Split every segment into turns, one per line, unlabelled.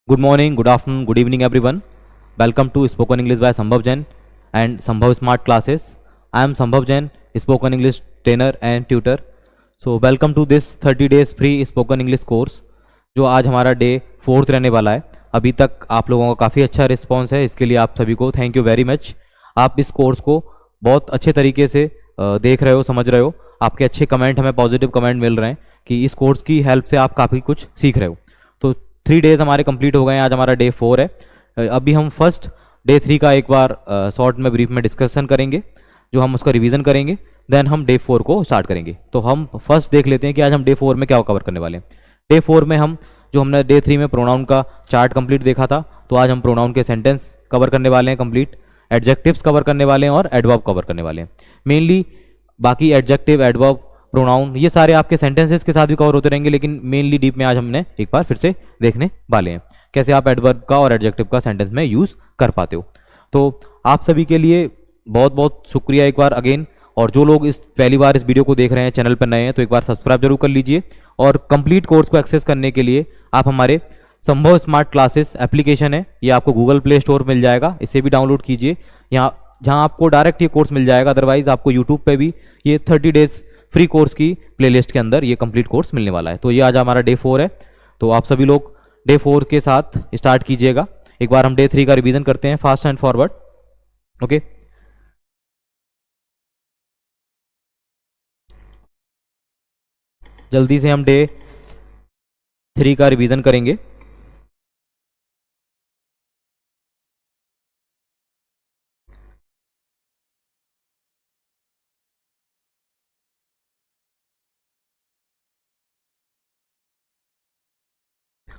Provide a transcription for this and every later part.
Good morning, good afternoon, good evening, everyone. Welcome to Spoken English by Sambhav Jain and Sambhav Smart Classes. I am Sambhav Jain, Spoken English trainer and tutor. So welcome to this 30 days free Spoken English course जो आज हमारा day 4 रहने वाला है। अभी तक आप लोगों का काफ़ी अच्छा रिस्पांस है, इसके लिए आप सभी को थैंक यू वेरी मच। आप इस कोर्स को बहुत अच्छे तरीके से देख रहे हो, समझ रहे हो। आपके अच्छे कमेंट, हमें पॉजिटिव कमेंट मिल रहे हैं कि इस कोर्स की हेल्प से आप काफ़ी कुछ सीख रहे हो। तो 3 डेज़ हमारे कंप्लीट हो गए हैं, आज हमारा डे 4 है। अभी हम फर्स्ट डे 3 का एक बार शॉर्ट में ब्रीफ में डिस्कशन करेंगे, जो हम उसका रिवीजन करेंगे, देन हम डे 4 को स्टार्ट करेंगे। तो हम फर्स्ट देख लेते हैं कि आज हम डे 4 में क्या कवर करने वाले हैं। डे 4 में हम जो हमने डे 3 में प्रोनाउन का चार्ट कंप्लीट देखा था, तो आज हम प्रोनाउन के सेंटेंस कवर करने वाले हैं कंप्लीट, एडजेक्टिव्स कवर करने वाले हैं और एडवर्ब कवर करने वाले हैं मेनली। बाकी एडजेक्टिव, एडवर्ब, प्रोनाउन ये सारे आपके सेंटेंसेस के साथ भी कवर होते रहेंगे, लेकिन मेनली डीप में आज हमने एक बार फिर से देखने वाले हैं कैसे आप एडवर्ब का और एडजेक्टिव का सेंटेंस में यूज़ कर पाते हो। तो आप सभी के लिए बहुत बहुत शुक्रिया एक बार अगेन। और जो लोग इस पहली बार इस वीडियो को देख रहे हैं, चैनल पर नए हैं, तो एक बार सब्सक्राइब जरूर कर लीजिए। और कंप्लीट कोर्स को एक्सेस करने के लिए आप हमारे संभव स्मार्ट क्लासेस एप्लीकेशन है, ये आपको गूगल प्ले स्टोर मिल जाएगा, इसे भी डाउनलोड कीजिए। यहाँ जहाँ आपको डायरेक्ट ये कोर्स मिल जाएगा, अदरवाइज आपको यूट्यूब पे भी ये 30 डेज फ्री कोर्स की प्लेलिस्ट के अंदर ये कंप्लीट कोर्स मिलने वाला है। तो ये आज हमारा डे 4 है, तो आप सभी लोग डे 4 के साथ स्टार्ट कीजिएगा। एक बार हम डे 3 का रिवीजन करते हैं फास्ट एंड फॉरवर्ड। ओके, जल्दी से हम डे 3 का रिवीजन करेंगे।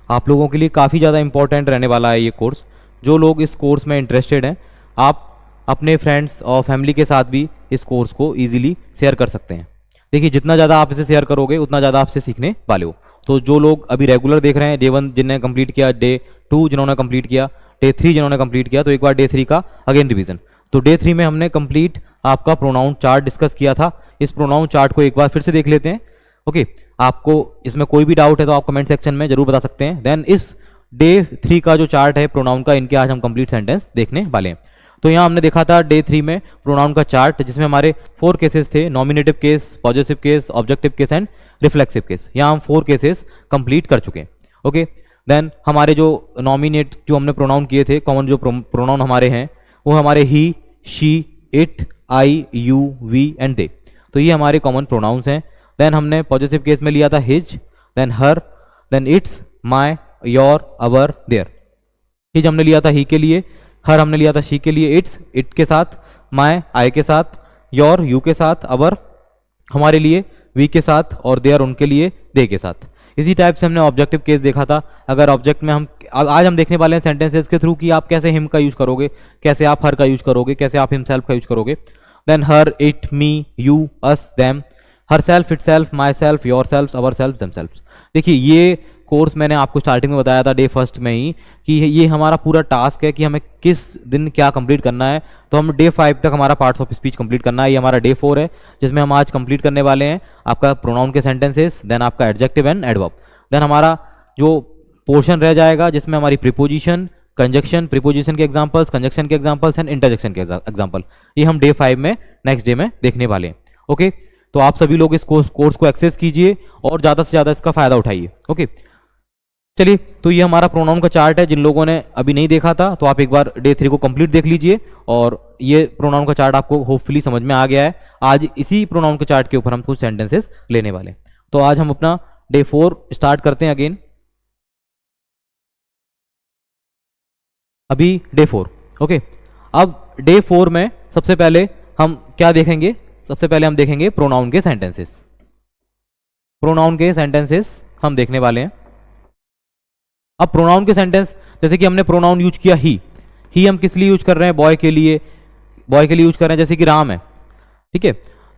आप लोगों के लिए काफ़ी ज़्यादा इंपॉर्टेंट रहने वाला है ये कोर्स। जो लोग इस कोर्स में इंटरेस्टेड हैं, आप अपने फ्रेंड्स और फैमिली के साथ भी इस कोर्स को इजीली शेयर कर सकते हैं। देखिए, जितना ज़्यादा आप इसे शेयर करोगे उतना ज़्यादा आपसे सीखने वाले हो। तो जो लोग अभी रेगुलर देख रहे हैं, डे 1 जिन्होंने कंप्लीट किया, डे 2 जिन्होंने कंप्लीट किया, डे 3 जिन्होंने कंप्लीट किया, तो एक बार डे 3 का अगेन रिवीजन। तो डे 3 में हमने कंप्लीट आपका प्रोनाउन चार्ट डिस्कस किया था। इस प्रोनाउन चार्ट को एक बार फिर से देख लेते हैं। ओके, आपको इसमें कोई भी डाउट है तो आप कमेंट सेक्शन में जरूर बता सकते हैं। देन इस डे 3 का जो चार्ट है प्रोनाउन का, इनके आज हम कंप्लीट सेंटेंस देखने वाले हैं। तो यहाँ हमने देखा था डे 3 में प्रोनाउन का चार्ट, जिसमें हमारे 4 केसेस थे, nominative case, positive case, objective case and reflexive case. यहाँ हम 4 केसेस कंप्लीट कर चुके हैं। ओके, देन हमारे जो नॉमिनेट जो हमने प्रोनाउन किए थे, कॉमन जो प्रोनाउन हमारे हैं, वो हमारे he, she, it, I, you, we and they. तो ये हमारे कॉमन प्रोनाउंस हैं। देन हमने पॉजिटिव केस में लिया था his, then her, then its, my, your, our, their. His हमने लिया था ही के लिए, हर हमने लिया था शी के लिए, इट्स इट के साथ, माय आई के साथ, योर यू के साथ, अवर हमारे लिए, वी के साथ, और देयर उनके लिए, दे के साथ। इसी टाइप से हमने ऑब्जेक्टिव केस देखा था। अगर ऑब्जेक्ट में हम आज हम देखने वाले हैं सेंटेंसेस के थ्रू कि आप कैसे हिम का यूज करोगे, कैसे आप हर का यूज करोगे, कैसे आप हिमसेल्फ का यूज करोगे। Then her, it, me, you, us, them, herself, itself, myself, yourself, ourself, themself. देखिए, ये कोर्स मैंने आपको स्टार्टिंग में बताया था डे 1 में ही कि ये हमारा पूरा टास्क है कि हमें किस दिन क्या कंप्लीट करना है। तो हम डे 5 तक हमारा पार्ट्स ऑफ स्पीच कंप्लीट करना है। ये हमारा डे 4 है, जिसमें हम आज कंप्लीट करने वाले हैं आपका प्रोनाउन के सेंटेंसेस, देन आपका एडजेक्टिव एंड एडवर्ब। देन हमारा जो पोर्शन रह जाएगा, जिसमें हमारी प्रीपोजिशन, कंजक्शन, प्रीपोजिशन के एग्जाम्पल्स, कंजक्शन के एग्जाम्पल्स एंड इंटरजेक्शन के एग्जाम्पल, ये हम डे 5 में नेक्स्ट डे में देखने वाले हैं। ओके, तो आप सभी लोग इस कोर्स को एक्सेस कीजिए और ज़्यादा से ज़्यादा इसका फायदा उठाइए। ओके, चलिए, तो ये हमारा प्रोनाउन का चार्ट है। जिन लोगों ने अभी नहीं देखा था, तो आप एक बार डे 3 को कंप्लीट देख लीजिए, और ये प्रोनाउन का चार्ट आपको होपफुली समझ में आ गया है। आज इसी प्रोनाउन के चार्ट के ऊपर हम कुछ सेंटेंसेस लेने वाले हैं। तो आज हम अपना डे 4 स्टार्ट करते हैं अगेन। अभी डे 4। ओके, अब डे 4 में सबसे पहले हम क्या देखेंगे? सबसे पहले हम देखेंगे प्रोनाउन के सेंटेंसेस। प्रोनाउन के सेंटेंसेस हम देखने वाले हैं। अब प्रोनाउन के सेंटेंस, जैसे कि हमने प्रोनाउन यूज किया ही हम किस लिए यूज कर रहे हैं? बॉय के लिए यूज कर रहे हैं। जैसे कि राम है, ठीक है,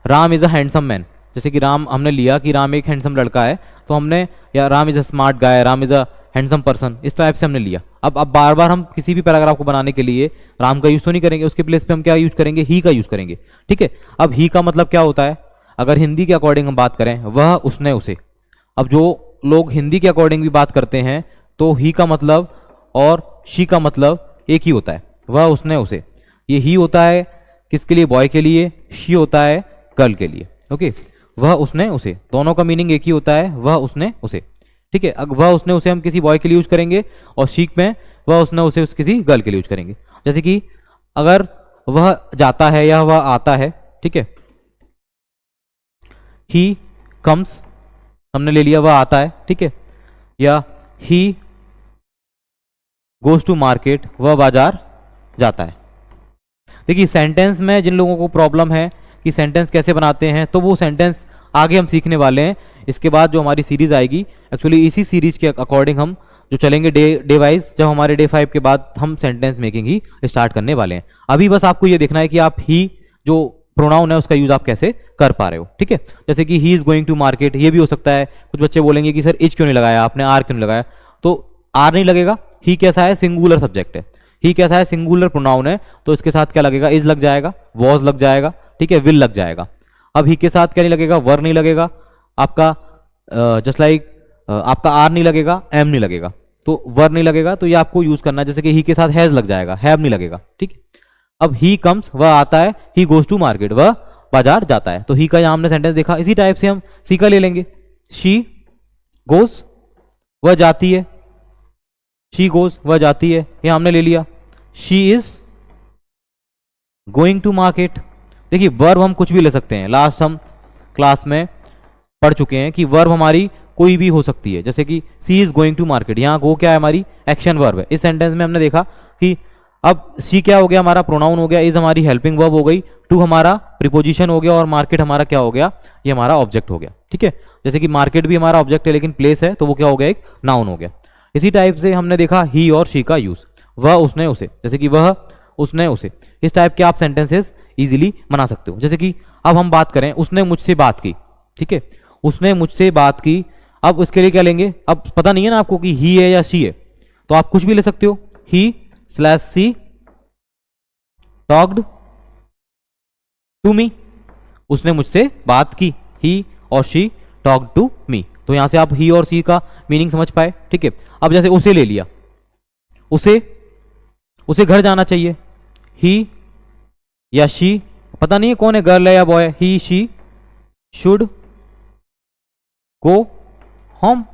Ram is a handsome man. जैसे कि राम हमने लिया कि राम एक हैंडसम लड़का है, तो हमने, या Ram is a smart guy, Ram is a handsome person, इस टाइप से हमने लिया। अब बार बार हम किसी भी पैराग्राफ को बनाने के लिए राम का यूज तो नहीं करेंगे, उसके प्लेस पे हम क्या यूज करेंगे? ही का यूज करेंगे। ठीक है, अब ही का मतलब क्या होता है? अगर हिंदी के अकॉर्डिंग हम बात करें, वह, उसने, उसे। अब जो लोग हिंदी के अकॉर्डिंग भी बात करते हैं, तो ही का मतलब और शी का मतलब एक ही होता है, वह उसने उसे। ये ही होता है किसके लिए, बॉय के लिए, शी होता है गर्ल के लिए। ओके, वह उसने उसे, दोनों का मीनिंग एक ही होता है, वह उसने उसे। ठीक है, अब वह उसने उसे हम किसी बॉय के लिए यूज करेंगे और शी में वह उसने उसे किसी गर्ल के लिए यूज करेंगे। जैसे कि अगर वह जाता है या वह आता है, ठीक है, ही कम्स हमने ले लिया, वह आता है, ठीक है, या ही गोज टू मार्केट, वह बाजार जाता है। देखिए सेंटेंस में जिन लोगों को प्रॉब्लम है कि सेंटेंस कैसे बनाते हैं, तो वो सेंटेंस आगे हम सीखने वाले हैं। इसके बाद जो हमारी सीरीज आएगी, एक्चुअली इसी सीरीज के अकॉर्डिंग हम जो चलेंगे डे वाइज, जब हमारे डे 5 के बाद हम सेंटेंस मेकिंग ही स्टार्ट करने वाले हैं। अभी बस आपको ये देखना है कि आप ही जो प्रोनाउन है उसका यूज आप कैसे कर पा रहे हो। ठीक है, जैसे कि he is going to market, ये भी हो सकता है। कुछ बच्चे बोलेंगे कि सर इज क्यों नहीं लगाया आपने, आर क्यों नहीं लगाया, तो आर नहीं लगेगा। ही कैसा है, सिंगुलर सब्जेक्ट है, ही कैसा है, सिंगुलर प्रोनाउन है, तो इसके साथ क्या लगेगा, इज लग जाएगा, वॉज लग जाएगा, ठीक है, विल लग जाएगा। अब ही के साथ क्या नहीं लगेगा, वर नहीं लगेगा आपका, जस्ट लाइक आपका आर नहीं लगेगा, एम नहीं लगेगा, तो वर नहीं लगेगा, तो ये आपको यूज करना है। जैसे कि ही के साथ हैज लग जाएगा, हैव नहीं लगेगा। ठीक है, अब ही कम्स, वह आता है, ही गोज टू मार्केट, वह बाजार जाता है। तो ही का यहां हमने सेंटेंस देखा। इसी टाइप से हम सी का ले लेंगे, शी गोज, वह जाती है, शी गोज, वह जाती है, यह हमने ले लिया। She is going to market. देखिए वर्ब हम कुछ भी ले सकते हैं, लास्ट हम क्लास में पढ़ चुके हैं कि वर्ब हमारी कोई भी हो सकती है। जैसे कि सी इज गोइंग टू मार्केट, यहाँ गो क्या है, हमारी एक्शन वर्ब है। इस सेंटेंस में हमने देखा कि अब सी क्या हो गया, हमारा प्रोनाउन हो गया, इज हमारी हेल्पिंग वर्ब हो गई, टू हमारा प्रीपोजिशन हो गया, और मार्केट हमारा क्या हो गया, ये हमारा ऑब्जेक्ट हो गया। ठीक है, जैसे कि मार्केट भी हमारा ऑब्जेक्ट है लेकिन प्लेस है, तो वो क्या हो गया, एक नाउन हो गया। इसी टाइप से हमने देखा ही और शी का यूज, वह उसने उसे, जैसे कि वह उसने उसे। इस टाइप के आप सेंटेंसेस इजीली बना सकते हो। जैसे कि अब हम बात करें, उसने मुझसे बात की, ठीक है, उसने मुझसे बात की। अब उसके लिए क्या लेंगे, अब पता नहीं है ना आपको कि ही है या शी है, तो आप कुछ भी ले सकते हो, he slash she talked to me, उसने मुझसे बात की, ही और शी टॉक्ड टू मी। तो यहां से आप ही और सी का मीनिंग समझ पाए। ठीक है, अब जैसे उसे ले लिया, उसे घर जाना चाहिए, ही या शी, पता नहीं है कौन है, गर्ल है या boy, he she should go home,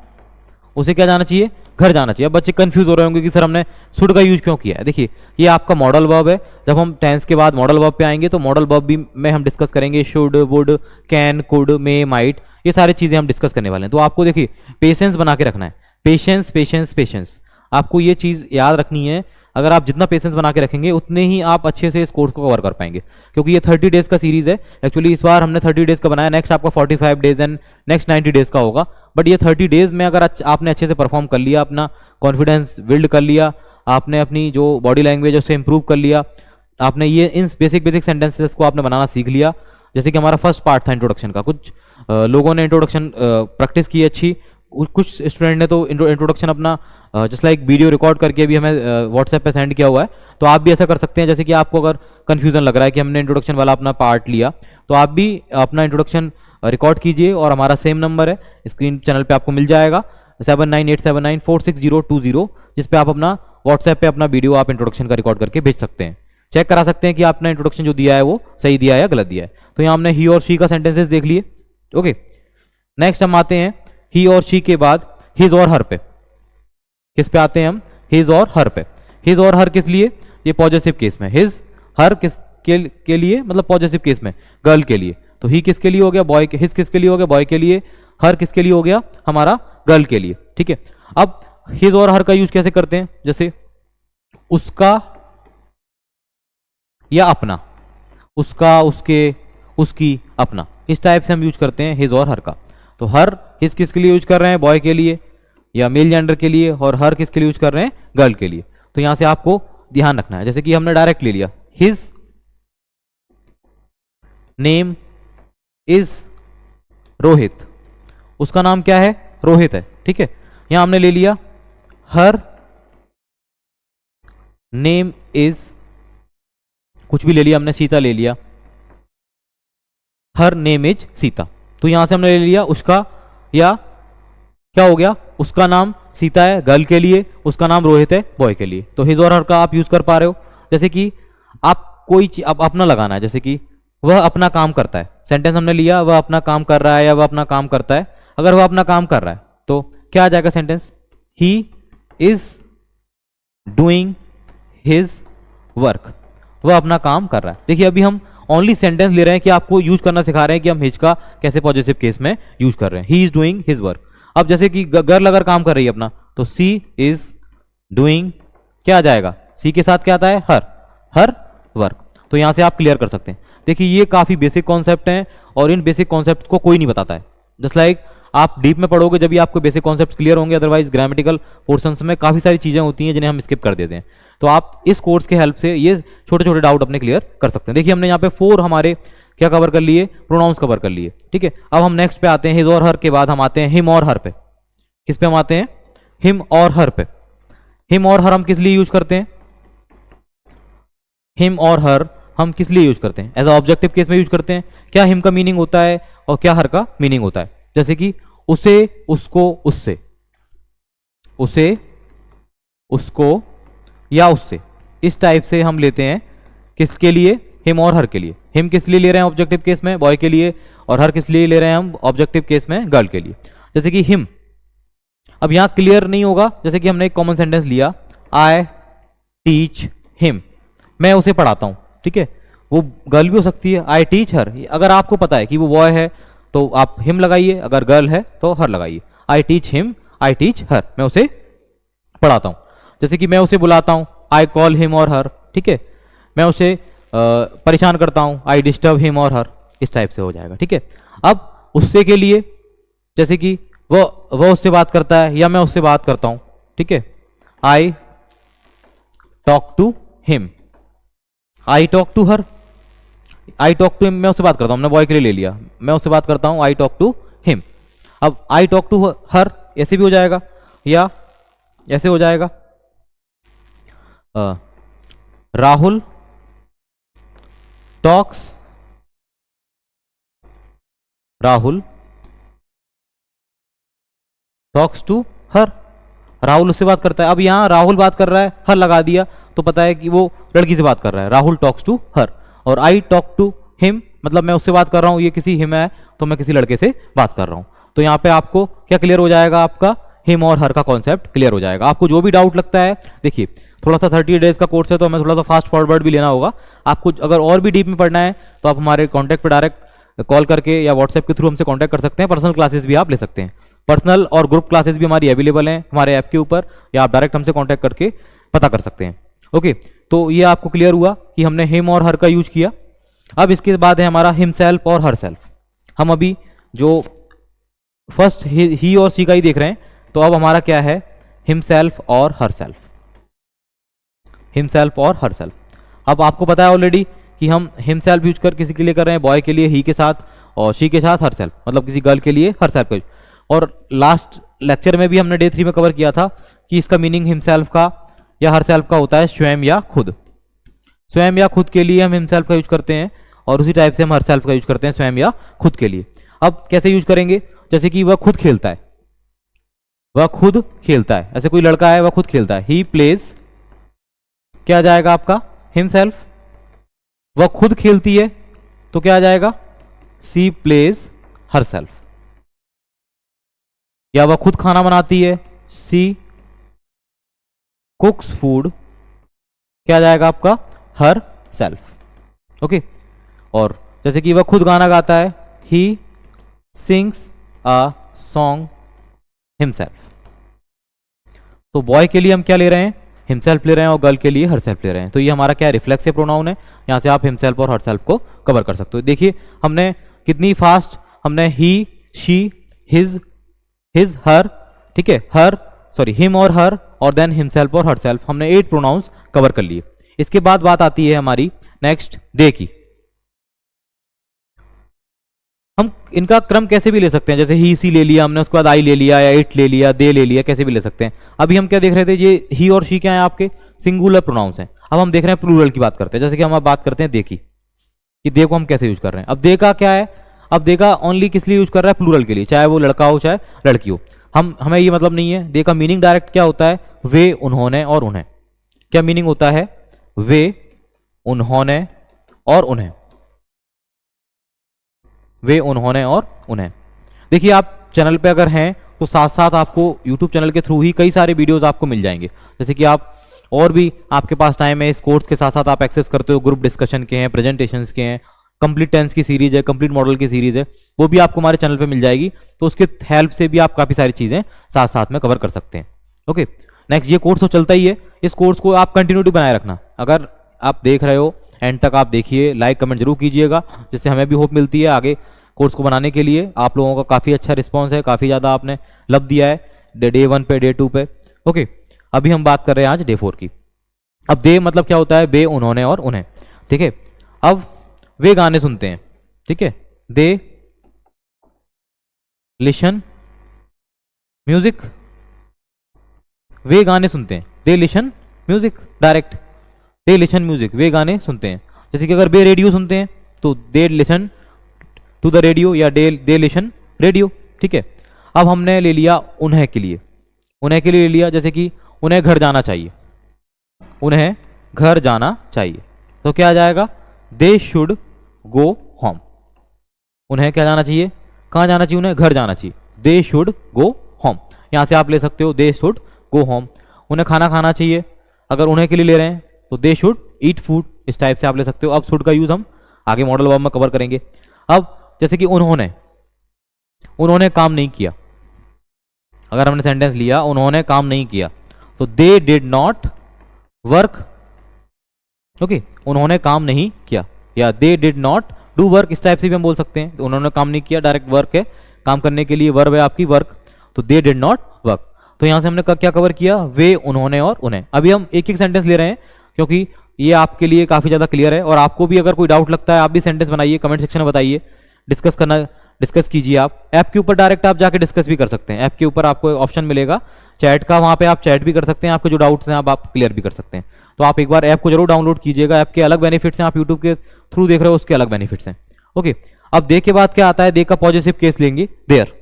उसे क्या जाना चाहिए, घर जाना चाहिए। अब बच्चे कंफ्यूज हो रहे होंगे कि सर हमने शुड का यूज क्यों किया है। देखिए ये आपका मॉडल वर्ब है, जब हम टेंस के बाद मॉडल वर्ब पे आएंगे तो मॉडल वर्ब भी में हम डिस्कस करेंगे, should, would, can, could, may, might, ये सारी चीजें हम डिस्कस करने वाले हैं। तो आपको देखिए पेशेंस बना के रखना है, पेशेंस पेशेंस पेशेंस, आपको ये चीज याद रखनी है। अगर आप जितना पेशेंस बना के रखेंगे उतने ही आप अच्छे से इस कोर्स को कवर कर पाएंगे, क्योंकि ये 30 डेज का सीरीज है। एक्चुअली इस बार हमने 30 डेज का बनाया, नेक्स्ट आपका 45 डेज एंड नेक्स्ट 90 डेज का होगा। बट ये 30 डेज में अगर आपने अच्छे से परफॉर्म कर लिया, अपना कॉन्फिडेंस बिल्ड कर लिया, आपने अपनी जो बॉडी लैंग्वेज है उसे इंप्रूव कर लिया, आपने ये इन बेसिक सेंटेंसेस को आपने बनाना सीख लिया। जैसे कि हमारा फर्स्ट पार्ट था इंट्रोडक्शन का, कुछ लोगों ने इंट्रोडक्शन प्रैक्टिस की अच्छी, कुछ स्टूडेंट ने तो इंट्रोडक्शन अपना जस्ट लाइक वीडियो रिकॉर्ड करके भी हमें व्हाट्सएप पे सेंड किया हुआ है। तो आप भी ऐसा कर सकते हैं। जैसे कि आपको अगर कन्फ्यूजन लग रहा है कि हमने इंट्रोडक्शन वाला अपना पार्ट लिया, तो आप भी अपना इंट्रोडक्शन रिकॉर्ड कीजिए, और हमारा सेम नंबर है स्क्रीन चैनल पे आपको मिल जाएगा 7987946020, जिस पे आप अपना व्हाट्सएप पे अपना वीडियो आप इंट्रोडक्शन का रिकॉर्ड करके भेज सकते हैं। चेक करा सकते हैं कि आपने इंट्रोडक्शन जो दिया है वो सही दिया है या गलत दिया है। तो यहाँ हमने ही और शी का सेंटेंसेस देख लिए। ओके, नेक्स्ट हम आते हैं ही और शी के बाद हिज और हर पे। किस पे आते हैं हम, हिज और हर पे। हिज और हर किस लिए, ये पॉजिटिव केस में, हिज हर किस के लिए, मतलब पॉजिटिव केस में गर्ल के लिए। तो ही किसके लिए हो गया, बॉय, हिज किसके लिए हो गया, बॉय के लिए, हर किसके लिए हो गया, हमारा गर्ल के लिए। ठीक है, अब हिज और हर का यूज कैसे करते हैं, जैसे उसका या अपना, उसका, उसके, उसकी, अपना, इस टाइप से हम यूज करते हैं हिज और हर का। तो हर हिज किसके लिए यूज कर रहे हैं, बॉय के लिए या मेल जेंडर के लिए, और हर किसके लिए यूज कर रहे हैं, गर्ल के लिए। तो यहां से आपको ध्यान रखना है। जैसे कि हमने डायरेक्ट ले लिया, हिज नेम इज रोहित, उसका नाम क्या है, रोहित है। ठीक है, यहां हमने ले लिया हर नेम इज, कुछ भी ले लिया हमने, सीता ले लिया, हर नेम इज सीता। तो यहां से हमने ले लिया उसका, या क्या हो गया, उसका नाम सीता है गर्ल के लिए, उसका नाम रोहित है बॉय के लिए। तो हिज और हर का आप यूज कर पा रहे हो। जैसे कि आप कोई चीज आप अपना लगाना है, जैसे कि वह अपना काम करता है, सेंटेंस हमने लिया वह अपना काम कर रहा है या वह अपना काम करता है। अगर वह अपना काम कर रहा है तो क्या आ जाएगा sentence, he is doing his work, वह अपना काम कर रहा है। देखिए अभी हम ओनली सेंटेंस ले रहे हैं कि आपको यूज करना सिखा रहे हैं कि हम हिज का कैसे पॉजिटिव केस में यूज कर रहे हैं। He is doing his work. अब जैसे कि गर्ल अगर काम कर रही है अपना, तो सी इज डूइंग, क्या आ जाएगा, सी के साथ क्या आता है, हर वर्क। तो यहां से आप क्लियर कर सकते हैं। देखिए ये काफी बेसिक कॉन्सेप्ट हैं और इन बेसिक कॉन्सेप्ट को कोई नहीं बताता है। जस्ट लाइक आप डीप में पढ़ोगे जब भी आपको बेसिक कॉन्सेप्ट क्लियर होंगे, अदरवाइज ग्रामेटिकल पोर्शंस में काफी सारी चीजें होती हैं जिन्हें हम स्किप कर देते हैं। तो आप इस कोर्स के हेल्प से ये छोटे छोटे डाउट अपने क्लियर कर सकते हैं। देखिए हमने यहाँ पे 4 हमारे क्या कवर कर लिए, प्रोनाउंस कवर कर लिए। ठीक है, अब हम नेक्स्ट पे आते हैं, हिज और हर के बाद हम आते हैं हिम और हर पे। किस पे हम आते हैं, हिम और हर पे। हिम और हर हम किस लिए यूज करते हैं, हिम और हर हम किस लिए यूज करते हैं, एज ऑब्जेक्टिव केस में यूज करते हैं। क्या हिम का मीनिंग होता है और क्या हर का मीनिंग होता है। जैसे कि उसे, उसको, उससे, उसे, उसको या उससे, इस टाइप से हम लेते हैं। किसके लिए, हिम और हर के लिए। हिम किस लिए ले रहे हैं ऑब्जेक्टिव केस में, बॉय के लिए, और हर किस लिए ले रहे हैं हम ऑब्जेक्टिव केस में, गर्ल के लिए। जैसे कि हिम, अब यहां क्लियर नहीं होगा, जैसे कि हमने एक कॉमन सेंटेंस लिया, आई टीच हिम, मैं उसे पढ़ाता हूं। ठीक है, वो गर्ल भी हो सकती है, आई टीच हर। अगर आपको पता है कि वो बॉय है तो आप हिम लगाइए, अगर गर्ल है तो हर लगाइए। I teach him, I teach हर, मैं उसे पढ़ाता हूं। जैसे कि मैं उसे बुलाता हूं, आई कॉल हिम और हर। ठीक है, मैं उसे परेशान करता हूं, आई डिस्टर्ब हिम और हर, इस टाइप से हो जाएगा। ठीक है, अब उससे के लिए, जैसे कि वो उससे बात करता है या मैं उससे बात करता हूं। ठीक है, I talk to him, I talk to her, I talk to him, मैं उससे बात करता हूं, हमने बॉय के लिए ले लिया, मैं उससे बात करता हूं, आई टॉक टू हिम। अब आई टॉक टू हर ऐसे भी हो जाएगा या ऐसे हो जाएगा, Rahul talks, Rahul talks to her, Rahul उससे बात करता है। अब यहां राहुल बात कर रहा है, हर लगा दिया तो पता है कि वो लड़की से बात कर रहा है, राहुल टॉक्स टू हर। और आई टॉक टू हिम, मतलब मैं उससे बात कर रहा हूं, ये किसी हिम है तो मैं किसी लड़के से बात कर रहा हूं। तो यहां पे आपको क्या क्लियर हो जाएगा, आपका हिम और हर का कॉन्सेप्ट क्लियर हो जाएगा। आपको जो भी डाउट लगता है, देखिए थोड़ा सा 30 डेज का कोर्स है तो हमें थोड़ा सा फास्ट फॉरवर्ड भी लेना होगा। आपको अगर और भी डीप में पढ़ना है तो आप हमारे कॉन्टैक्ट पर डायरेक्ट कॉल करके या व्हाट्सएप के थ्रू हमसे कॉन्टैक्ट कर सकते हैं। पर्सनल क्लासेस भी आप ले सकते हैं, पर्सनल और ग्रुप क्लासेस भी हमारी अवेलेबल हैं हमारे ऐप के ऊपर, या आप डायरेक्ट हमसे कॉन्टैक्ट करके पता कर सकते हैं। ओके, तो ये आपको क्लियर हुआ कि हमने हिम और हर का यूज किया। अब इसके बाद है हमारा हिमसेल्फ और हर सेल्फ। हम अभी जो फर्स्ट ही और सी का ही देख रहे हैं, तो अब हमारा क्या है, हिमसेल्फ और हर सेल्फ, हिमसेल्फ और हर सेल्फ। अब आपको पता है ऑलरेडी कि हम हिमसेल्फ यूज कर किसी के लिए कर रहे हैं, बॉय के लिए ही के साथ और शी के साथ हर सेल्फ, मतलब किसी गर्ल के लिए हर सेल्फ का। और लास्ट लेक्चर में भी हमने डे 3 में कवर किया था कि इसका मीनिंग हिमसेल्फ का या हर सेल्फ का होता है स्वयं या खुद। स्वयं या खुद के लिए हम हिमसेल्फ का यूज करते हैं और उसी टाइप से हम हर सेल्फ का यूज करते हैं स्वयं या खुद के लिए। अब कैसे यूज करेंगे, जैसे कि वह खुद खेलता है, वह खुद खेलता है, ऐसे कोई लड़का है वह खुद खेलता है, ही प्लेज, क्या आ जाएगा आपका, हिमसेल्फ। वह खुद खेलती है तो क्या आ जाएगा, सी प्लेज हर सेल्फ। या वह खुद खाना बनाती है, सी कुक्स फूड, क्या आ जाएगा आपका, हर सेल्फ। ओके, और जैसे कि वह खुद गाना गाता है, he sings a song himself. तो बॉय के लिए हम क्या ले रहे हैं, हिमसेल्फ ले रहे हैं, और गर्ल के लिए हर सेल्फ ले रहे हैं। तो ये हमारा क्या रिफ्लेक्सिव प्रोनाउन है, यहां से आप हिमसेल्फ और हर सेल्फ को कवर कर सकते हो। देखिए हमने कितनी फास्ट, हमने ही, शी, हिज, हर, ठीक है, हिम और हर, और देन हिमसेल्फ और हर सेल्फ, हमने 8 प्रोनाउंस कवर कर लिए। इसके बाद बात आती है हमारी नेक्स्ट दे की। हम इनका क्रम कैसे भी ले सकते हैं, जैसे ही सी ले लिया हमने, उसके बाद आई ले लिया या इट ले लिया, दे ले लिया, कैसे भी ले सकते हैं। अभी हम क्या देख रहे थे, ये ही और शी क्या है आपके सिंगुलर प्रोनाउंस हैं। अब हम देख रहे हैं प्लूरल की बात करते हैं, जैसे कि हम अब बात करते हैं दे की, कि दे को हम कैसे यूज कर रहे हैं। अब दे का क्या है, अब दे का ओनली किस लिए यूज कर रहा है, प्लूरल के लिए, चाहे वो लड़का हो चाहे लड़की हो। हमें ये मतलब नहीं है। दे का मीनिंग डायरेक्ट क्या होता है, वे, उन्होंने और उन्हें। क्या मीनिंग होता है, वे, उन्होंने और उन्हें, वे, उन्होंने और उन्हें। देखिए आप चैनल पे अगर हैं तो साथ साथ आपको यूट्यूब चैनल के थ्रू ही कई सारे वीडियोस आपको मिल जाएंगे। जैसे कि आप और भी आपके पास टाइम है, इस कोर्स के साथ साथ आप एक्सेस करते हो, ग्रुप डिस्कशन के हैं, प्रेजेंटेशंस के हैं, कंप्लीट टेंस की सीरीज है, कंप्लीट मॉडल की सीरीज है, वो भी आपको हमारे चैनल पे मिल जाएगी। तो उसके हेल्प से भी आप काफ़ी सारी चीज़ें साथ साथ में कवर कर सकते हैं। ओके, नेक्स्ट, ये कोर्स तो चलता ही है, इस कोर्स को आप कंटिन्यूटी बनाए रखना। अगर आप देख रहे हो एंड तक आप देखिए, लाइक कमेंट जरूर कीजिएगा, जिससे हमें भी होप मिलती है आगे कोर्स को बनाने के लिए। आप लोगों का काफ़ी अच्छा रिस्पॉन्स है, काफ़ी ज़्यादा आपने लब दिया है डे 1 पे, डे 2 पे। ओके, अभी हम बात कर रहे हैं आज डे 4 की। अब दे मतलब क्या होता है, वे, उन्होंने और उन्हें। ठीक है, अब वे गाने सुनते हैं। ठीक है, दे लिशन म्यूजिक, वे गाने सुनते हैं, दे लिशन म्यूजिक, डायरेक्ट दे लिशन म्यूजिक, वे गाने सुनते हैं। जैसे कि अगर वे रेडियो सुनते हैं तो they listen to the radio, या दे लिशन रेडियो। ठीक है, अब हमने ले लिया उन्हें के लिए, उन्हें के लिए ले लिया, जैसे कि उन्हें घर जाना चाहिए, उन्हें घर जाना चाहिए, तो क्या आ जाएगा, दे शुड गो होम। उन्हें क्या जाना चाहिए, कहाँ जाना चाहिए, उन्हें घर जाना चाहिए, दे शुड गो होम। यहाँ से आप ले सकते हो दे शुड गो होम। उन्हें खाना खाना चाहिए, अगर उन्हें के लिए ले रहे हैं तो दे शुड ईट फूड, इस टाइप से आप ले सकते हो। अब शुड का यूज हम आगे मॉडल वर्ब में कवर करेंगे। अब जैसे कि उन्होंने काम नहीं किया, अगर हमने सेंटेंस लिया उन्होंने काम नहीं किया, तो they did not work. Okay, उन्होंने काम नहीं किया, या they did not do work, इस टाइप से भी हम बोल सकते हैं। उन्होंने काम नहीं किया, डायरेक्ट वर्क है, काम करने के लिए वर्ब है आपकी वर्क, तो दे डिड नॉट वर्क। तो यहां से हमने क्या कवर किया, वे, उन्होंने और उन्हें। अभी हम एक एक सेंटेंस ले रहे हैं क्योंकि ये आपके लिए काफी ज्यादा क्लियर है, और आपको भी अगर कोई डाउट लगता है आप भी सेंटेंस बनाइए, कमेंट सेक्शन में बताइए, डिस्कस कीजिए। आप ऐप के ऊपर डायरेक्ट आप जाके डिस्कस भी कर सकते हैं। ऐप के ऊपर आपको ऑप्शन मिलेगा चैट का, वहां पे आप चैट भी कर सकते हैं, आपके जो डाउट्स हैं आप क्लियर भी कर सकते हैं। तो आप एक बार ऐप को जरूर डाउनलोड कीजिएगा, ऐप के अलग बेनिफिट्स हैं, आप यूट्यूब के थ्रू देख रहे हो उसके अलग बेनिफिट्स हैं। ओके, अब दे के बाद क्या आता है, दे का पॉजिटिव केस लेंगे, देयर।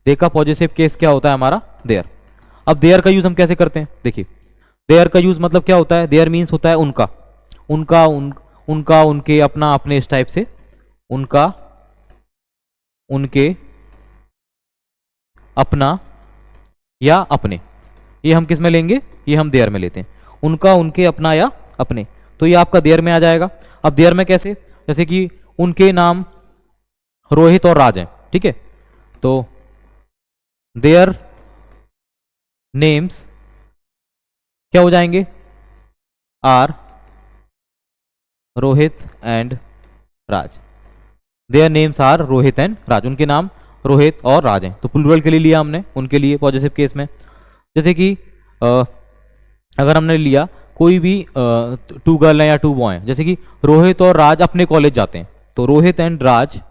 दे का पॉजिटिव केस क्या होता है हमारा, देयर। अब देयर का यूज हम कैसे करते हैं, देखिए देयर का यूज मतलब क्या होता है, देयर मीन्स होता है उनका, उनका, उनके, अपना, अपने, इस टाइप से। उनका, उनके, अपना या अपने, ये हम किस में लेंगे, ये हम देयर में लेते हैं। उनका, उनके, अपना या अपने, तो ये आपका देयर में आ जाएगा। अब देयर में कैसे, जैसे कि उनके नाम रोहित और राज हैं, ठीक है, तो देयर नेम्स क्या हो जाएंगे, are Rohit and Raj. Their names are Rohit and Raj, उनके नाम रोहित और राज हैं। तो प्लूरल के लिए लिया हमने, उनके लिए पॉजिटिव केस में। जैसे कि अगर हमने लिया कोई भी 2 गर्ल हैं या 2 बॉय हैं, जैसे कि रोहित और राज अपने कॉलेज जाते हैं, तो Rohit and Raj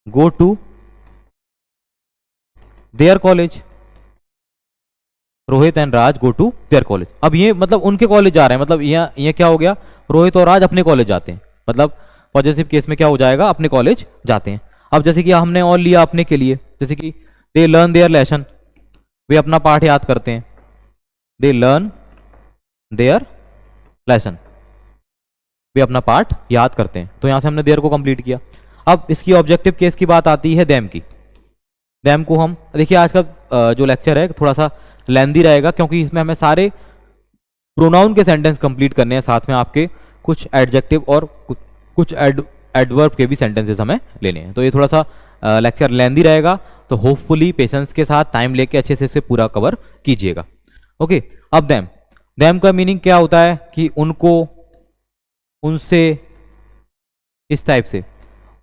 go to their college, Rohit and Raj go to their college. अब ये मतलब उनके कॉलेज जा रहे हैं, मतलब ये क्या हो गया, रोहित और राज अपने कॉलेज जाते हैं, मतलब पॉजिटिव केस में क्या हो जाएगा, अपने कॉलेज जाते हैं। अब जैसे कि हमने और लिया अपने के लिए, जैसे कि दे लर्न देयर लेसन, वे अपना पाठ याद करते हैं, दे लर्न देयर लेसन, वे अपना पाठ याद करते हैं। तो यहां से हमने देयर को कंप्लीट किया। अब इसकी ऑब्जेक्टिव केस की बात आती है देम की। देम को हम देखिए, आज का जो लेक्चर है थोड़ा सा लेंदी रहेगा, क्योंकि इसमें हमें सारे प्रोनाउन के सेंटेंस कंप्लीट करने हैं, साथ में आपके कुछ एडजेक्टिव और कुछ एडवर्ब के भी सेंटेंसेस हमें लेने हैं। तो ये थोड़ा सा लेक्चर लेंदी रहेगा, तो होपफुली पेशेंस के साथ टाइम लेके अच्छे से इसे पूरा कवर कीजिएगा। ओके, अब देम का मीनिंग क्या होता है कि उनको, उनसे, इस टाइप से,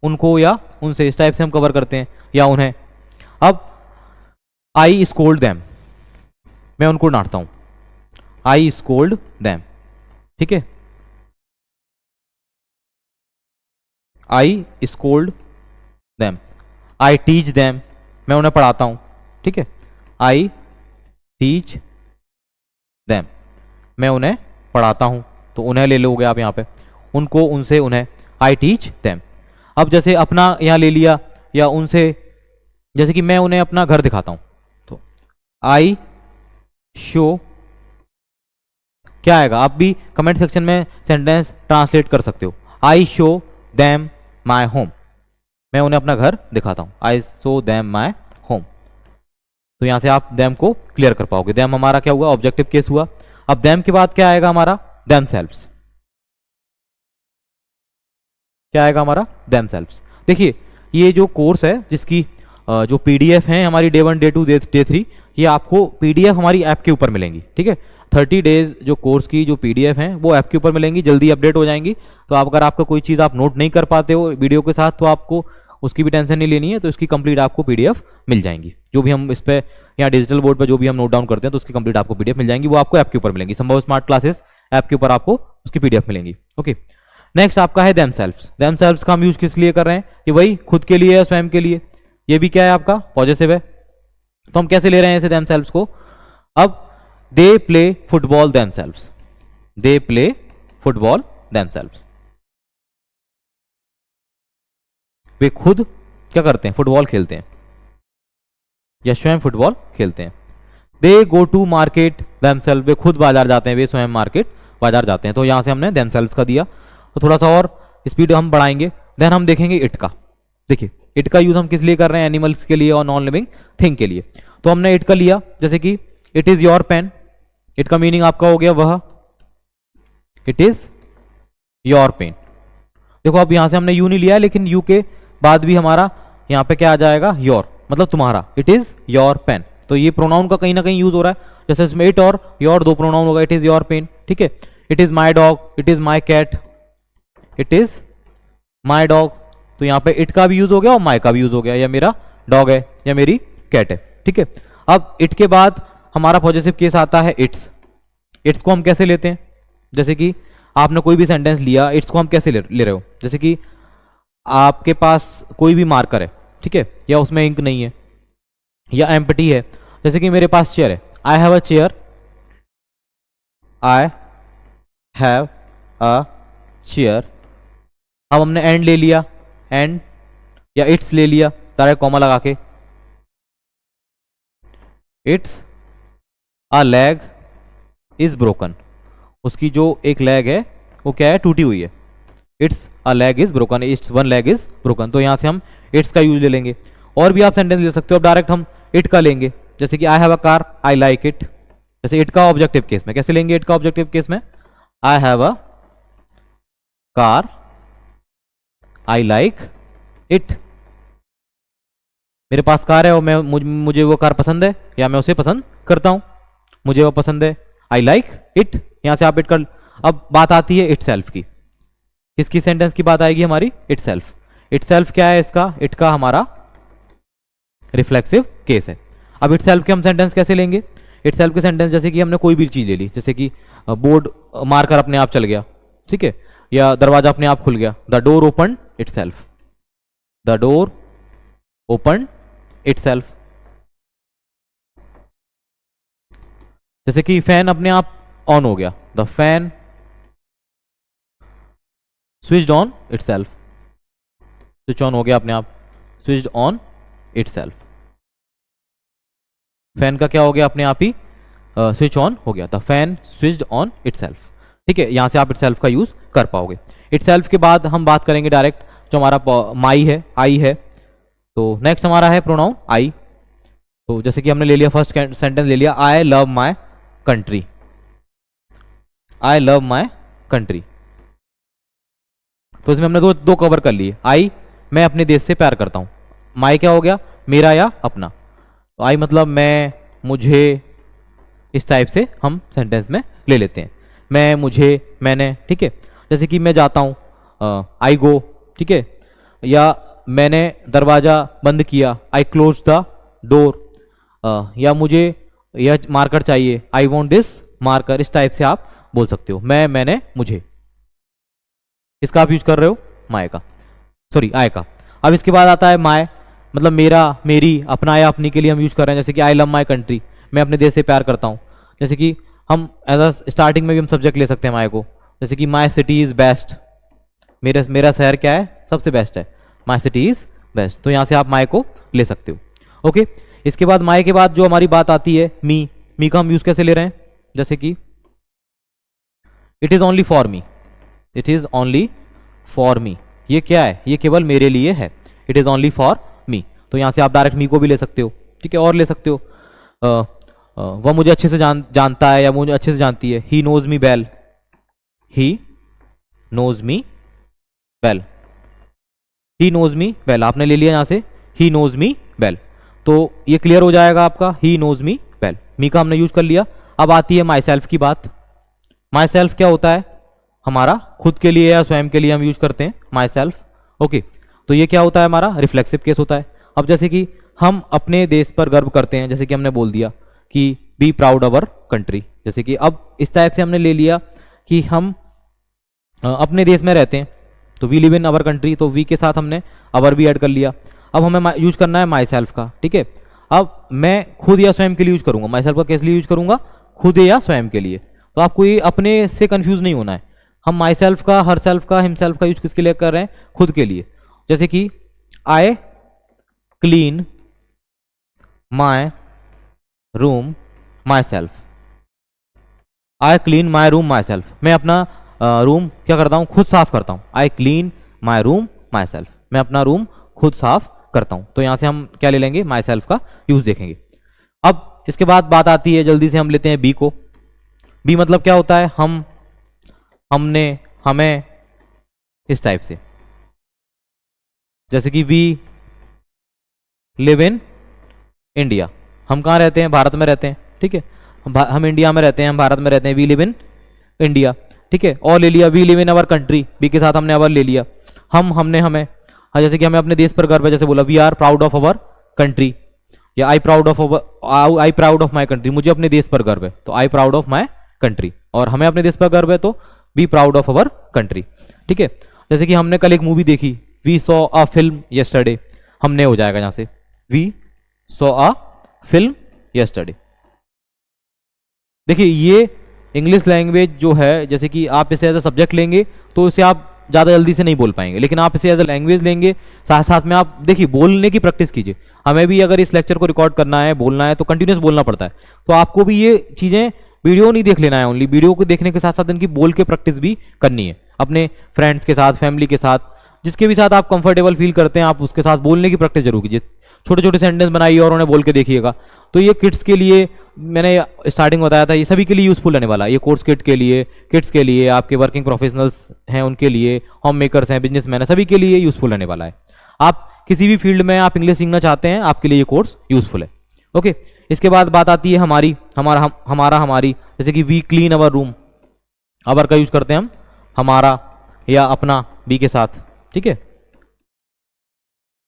उनको या उनसे, इस टाइप से हम कवर करते हैं, या उन्हें। अब आई स्कोल्ड देम, मैं उनको डांटता हूं, आई स्कोल्ड देम, ठीक है, I scolded them. I teach them, मैं उन्हें पढ़ाता हूं, ठीक है, आई टीच देम, मैं उन्हें पढ़ाता हूं, तो उन्हें ले लोगे आप यहां पे। उनको, उनसे, उन्हें। आई टीच देम। अब जैसे अपना यहाँ ले लिया या उनसे, जैसे कि मैं उन्हें अपना घर दिखाता हूँ, तो आई शो, क्या आएगा? आप भी कमेंट सेक्शन में सेंटेंस ट्रांसलेट कर सकते हो। I show them my home, मैं उन्हें अपना घर दिखाता हूँ। I show them my home. तो यहां से आप देम को क्लियर कर पाओगे। देम हमारा क्या हुआ? ऑब्जेक्टिव केस हुआ। अब देम के बाद क्या आएगा हमारा? Them selves. क्या आएगा हमारा? Them selves. देखिए ये जो कोर्स है, जिसकी जो पीडीएफ है हमारी डे 1 डे 2 डे 3, ये आपको पीडीएफ हमारी ऐप के ऊपर मिलेंगी। ठीक है, 30 डेज जो कोर्स की जो पीडीएफ हैं वो ऐप के ऊपर मिलेंगी, जल्दी अपडेट हो जाएंगी। तो आप अगर आपका कोई चीज़ आप नोट नहीं कर पाते हो वीडियो के साथ, तो आपको उसकी भी टेंशन नहीं लेनी है। तो इसकी कंप्लीट आपको पीडीएफ मिल जाएंगी। जो भी हम इस पे यहाँ डिजिटल बोर्ड पे जो भी हम नोट डाउन करते हैं, तो उसकी कंप्लीट आपको पीडीएफ मिल जाएंगी। वो आपको ऐप के ऊपर मिलेंगी। संभव स्मार्ट क्लासेस ऐप के ऊपर आपको उसकी पीडीएफ मिलेंगी। ओके, नेक्स्ट आपका है देम सेल्व्स। देम सेल्व्स का हम यूज किस लिए कर रहे हैं? ये वही खुद के लिए है, स्वयं के लिए। ये भी क्या है? आपका पॉजिटिव है। तो हम कैसे ले रहे हैं इसे देम सेल्व्स को? अब they play football themselves, they play football themselves. वे खुद क्या करते हैं? फुटबॉल खेलते हैं या स्वयं फुटबॉल खेलते हैं। They go to market themselves, वे खुद बाजार जाते हैं, वे स्वयं मार्केट बाजार जाते हैं। तो यहां से हमने देम सेल्व्स का दिया। तो थोड़ा सा और स्पीड हम बढ़ाएंगे। देन हम देखेंगे इट का। देखिए इट का यूज हम किस लिए कर रहे हैं? एनिमल्स के लिए और नॉन लिविंग थिंग के लिए। तो हमने इट का लिया, जैसे कि it is your pen. It का मीनिंग आपका हो गया वह, इट इज योर पेन। देखो अब यहां से हमने यू नहीं लिया है, लेकिन यू के बाद भी हमारा यहां पे क्या आ जाएगा? योर, मतलब तुम्हारा। It is your pen. तो ये प्रोनाउन का कहीं ना कहीं यूज हो रहा है। जैसे इसमें इट और योर दो प्रोनाउन होगा। इट इज योर पेन, ठीक है। It is my dog, it is my cat, it is my dog. तो यहां पे इट का भी यूज हो गया और माई का भी यूज हो गया। या मेरा डॉग है या मेरी कैट है, ठीक है। अब इट के बाद हमारा पॉजिटिव केस आता है इट्स। इट्स को हम कैसे लेते हैं? जैसे कि आपने कोई भी सेंटेंस लिया, इट्स को हम कैसे ले रहे हो? जैसे कि आपके पास कोई भी मार्कर है, ठीक है, या उसमें इंक नहीं है या एम्प्टी है। जैसे कि मेरे पास चेयर है, I have a chair, I have a chair. अब हमने एंड ले लिया, एंड या इट्स ले लिया डायरेक्ट कॉमा लगा के। It's a leg is broken, उसकी जो एक लेग है वो क्या है? टूटी हुई है। It's a leg is broken, it's one leg is broken. तो यहां से हम इट्स का यूज ले लेंगे। और भी आप सेंटेंस ले सकते हो। अब डायरेक्ट हम इट का लेंगे, जैसे कि I have a car, I like it. जैसे इट का ऑब्जेक्टिव केस में कैसे लेंगे? इट का ऑब्जेक्टिव केस में I have a car, I like it. मेरे पास कार है और मुझे वो कार पसंद है या मैं उसे पसंद करता हूं, मुझे वो पसंद है। I like it. यहां से आप इट कर। अब बात आती है इट सेल्फ की। किसकी सेंटेंस की बात आएगी हमारी? It self. इट सेल्फ क्या है इसका? इट का हमारा रिफ्लेक्सिव केस है। अब इट सेल्फ के हम सेंटेंस कैसे लेंगे? इट सेल्फ के सेंटेंस जैसे कि हमने कोई भी चीज ले ली, जैसे कि बोर्ड मारकर अपने आप चल गया, ठीक है, या दरवाजा अपने आप खुल गया। The door open it self, the door open it self. जैसे कि फैन अपने आप ऑन हो गया, the fan switched on it self, switch on हो गया अपने आप, switched on it self. Fan का क्या हो गया? अपने आप ही स्विच ऑन हो गया, the fan switched on it self, ठीक है। यहां से आप इट सेल्फ का यूज कर पाओगे। इट सेल्फ के बाद हम बात करेंगे डायरेक्ट जो हमारा माई है, आई है। तो नेक्स्ट हमारा है प्रोनाउन आई। तो जैसे कि हमने ले लिया, फर्स्ट सेंटेंस ले लिया, I love my country, I love my country. तो इसमें हमने दो कवर कर लिए। आई, मैं अपने देश से प्यार करता हूं। माई क्या हो गया? मेरा या अपना। तो आई मतलब मैं, मुझे, इस टाइप से हम सेंटेंस में ले लेते हैं। मैं, मुझे, मैंने, ठीक है। जैसे कि मैं जाता हूं, आई गो, ठीक है, या मैंने दरवाजा बंद किया, आई क्लोज द डोर, या मुझे यह मार्कर चाहिए, आई वॉन्ट दिस मार्कर। इस टाइप से आप बोल सकते हो। मैं, मैंने, मुझे, इसका आप यूज कर रहे हो माय का, सॉरी आई का। अब इसके बाद आता है माय, मतलब मेरा, मेरी, अपना या अपनी के लिए हम यूज कर रहे हैं। जैसे कि आई लव माई कंट्री, मैं अपने देश से प्यार करता हूं। जैसे कि हम एज अ स्टार्टिंग में भी हम सब्जेक्ट ले सकते हैं माय को, जैसे कि माई सिटी इज बेस्ट, मेरा मेरा शहर क्या है, सबसे बेस्ट है, माई सिटी इज बेस्ट। तो यहाँ से आप माई को ले सकते हो। ओके, इसके बाद माई के बाद जो हमारी बात आती है मी। मी का हम यूज कैसे ले रहे हैं, जैसे कि it is only for me, it is only for me. ये क्या है, ये केवल मेरे लिए है, it is only for me. तो यहाँ से आप डायरेक्ट मी को भी ले सकते हो, ठीक है, और ले सकते हो वह मुझे अच्छे से जानता है या मुझे अच्छे से जानती है, he knows me well, he knows me well, he knows me well. आपने ले लिया यहाँ से ही नोज मी वेल, तो ये क्लियर हो जाएगा आपका, ही नोज मी वेल। मी का हमने यूज कर लिया। अब आती है माई सेल्फ की बात। माई सेल्फ क्या होता है, हमारा खुद के लिए या स्वयं के लिए हम यूज करते हैं माई सेल्फ। ओके, तो ये क्या होता है, हमारा रिफ्लेक्सिव केस होता है। अब जैसे कि हम अपने देश पर गर्व करते हैं, जैसे कि हमने बोल दिया कि बी प्राउड अवर कंट्री, जैसे कि अब इस टाइप से हमने ले लिया कि हम अपने देश में रहते हैं, तो we live in our country, तो वी के साथ हमने अवर भी ऐड कर लिया। अब हमें यूज करना है माई सेल्फ का, ठीक है। अब मैं खुद या स्वयं के लिए यूज करूंगा माई सेल्फ का, किस लिए यूज करूंगा, खुद या स्वयं के लिए। तो आपको ये अपने से कंफ्यूज नहीं होना है। हम माई सेल्फ का, हर सेल्फ का, हिम सेल्फ का यूज किसके लिए कर रहे हैं, खुद के लिए। जैसे कि I clean my room my self, I clean my room my self. मैं अपना रूम क्या करता हूँ, खुद साफ करता हूँ। I clean my room my self, मैं अपना रूम खुद साफ करता हूँ। तो यहाँ से हम क्या ले लेंगे, माई सेल्फ का यूज देखेंगे। अब इसके बाद बात आती है, जल्दी से हम लेते हैं बी को। बी मतलब क्या होता है, हम, हमने, हमें, इस टाइप से। जैसे कि वी लिव इन इंडिया, हम कहाँ रहते हैं, भारत में रहते हैं, ठीक है, हम इंडिया में रहते हैं, हम भारत में रहते हैं, वी लिव इन इंडिया, ठीक है। और ले लिया we live in our country, we के साथ हमने अवर ले लिया। हम, हमने, हमें, हाँ, जैसे कि हमें अपने देश पर गर्व है, जैसे बोला we are proud of our country, या I proud of my country, मुझे अपने देश पर गर्व है, तो I proud of my country. और हमें अपने देश पर गर्व है, तो be proud of our country, ठीक है। जैसे कि हमने कल एक मूवी देखी, we saw a film yesterday, हमने हो जाएगा यहाँ से we saw a film yesterday. देखिए ये इंग्लिश लैंग्वेज जो है, जैसे कि आप इसे एज अ सब्जेक्ट लेंगे तो इसे आप ज़्यादा जल्दी से नहीं बोल पाएंगे, लेकिन आप इसे एज अ लैंग्वेज लेंगे, साथ साथ में आप देखिए बोलने की प्रैक्टिस कीजिए। हमें भी अगर इस लेक्चर को रिकॉर्ड करना है, बोलना है, तो कंटिन्यूस बोलना पड़ता है। तो आपको भी ये चीज़ें, वीडियो नहीं देख लेना है ओनली, वीडियो को देखने के साथ साथ इनकी बोल के प्रैक्टिस भी करनी है, अपने फ्रेंड्स के साथ, फैमिली के साथ, जिसके भी साथ आप कंफर्टेबल फील करते हैं, आप उसके साथ बोलने की प्रैक्टिस जरूर कीजिए। छोटे छोटे सेंटेंस बनाइए और उन्हें बोल के देखिएगा। तो ये किड्स के लिए, मैंने स्टार्टिंग बताया था, ये सभी के लिए यूजफुल रहने वाला है। ये कोर्स किड के लिए, किड्स के लिए, आपके वर्किंग प्रोफेशनल्स हैं उनके लिए, होम मेकर्स हैं, बिजनेसमैन हैं, सभी के लिए यूजफुल रहने वाला है। आप किसी भी फील्ड में आप इंग्लिश सीखना चाहते हैं, आपके लिए ये कोर्स यूजफुल है। ओके, इसके बाद बात आती है हमारी, हमारी, जैसे कि वी क्लीन अवर रूम, अवर का यूज करते हैं हम हमारा या अपना बी के साथ, ठीक है।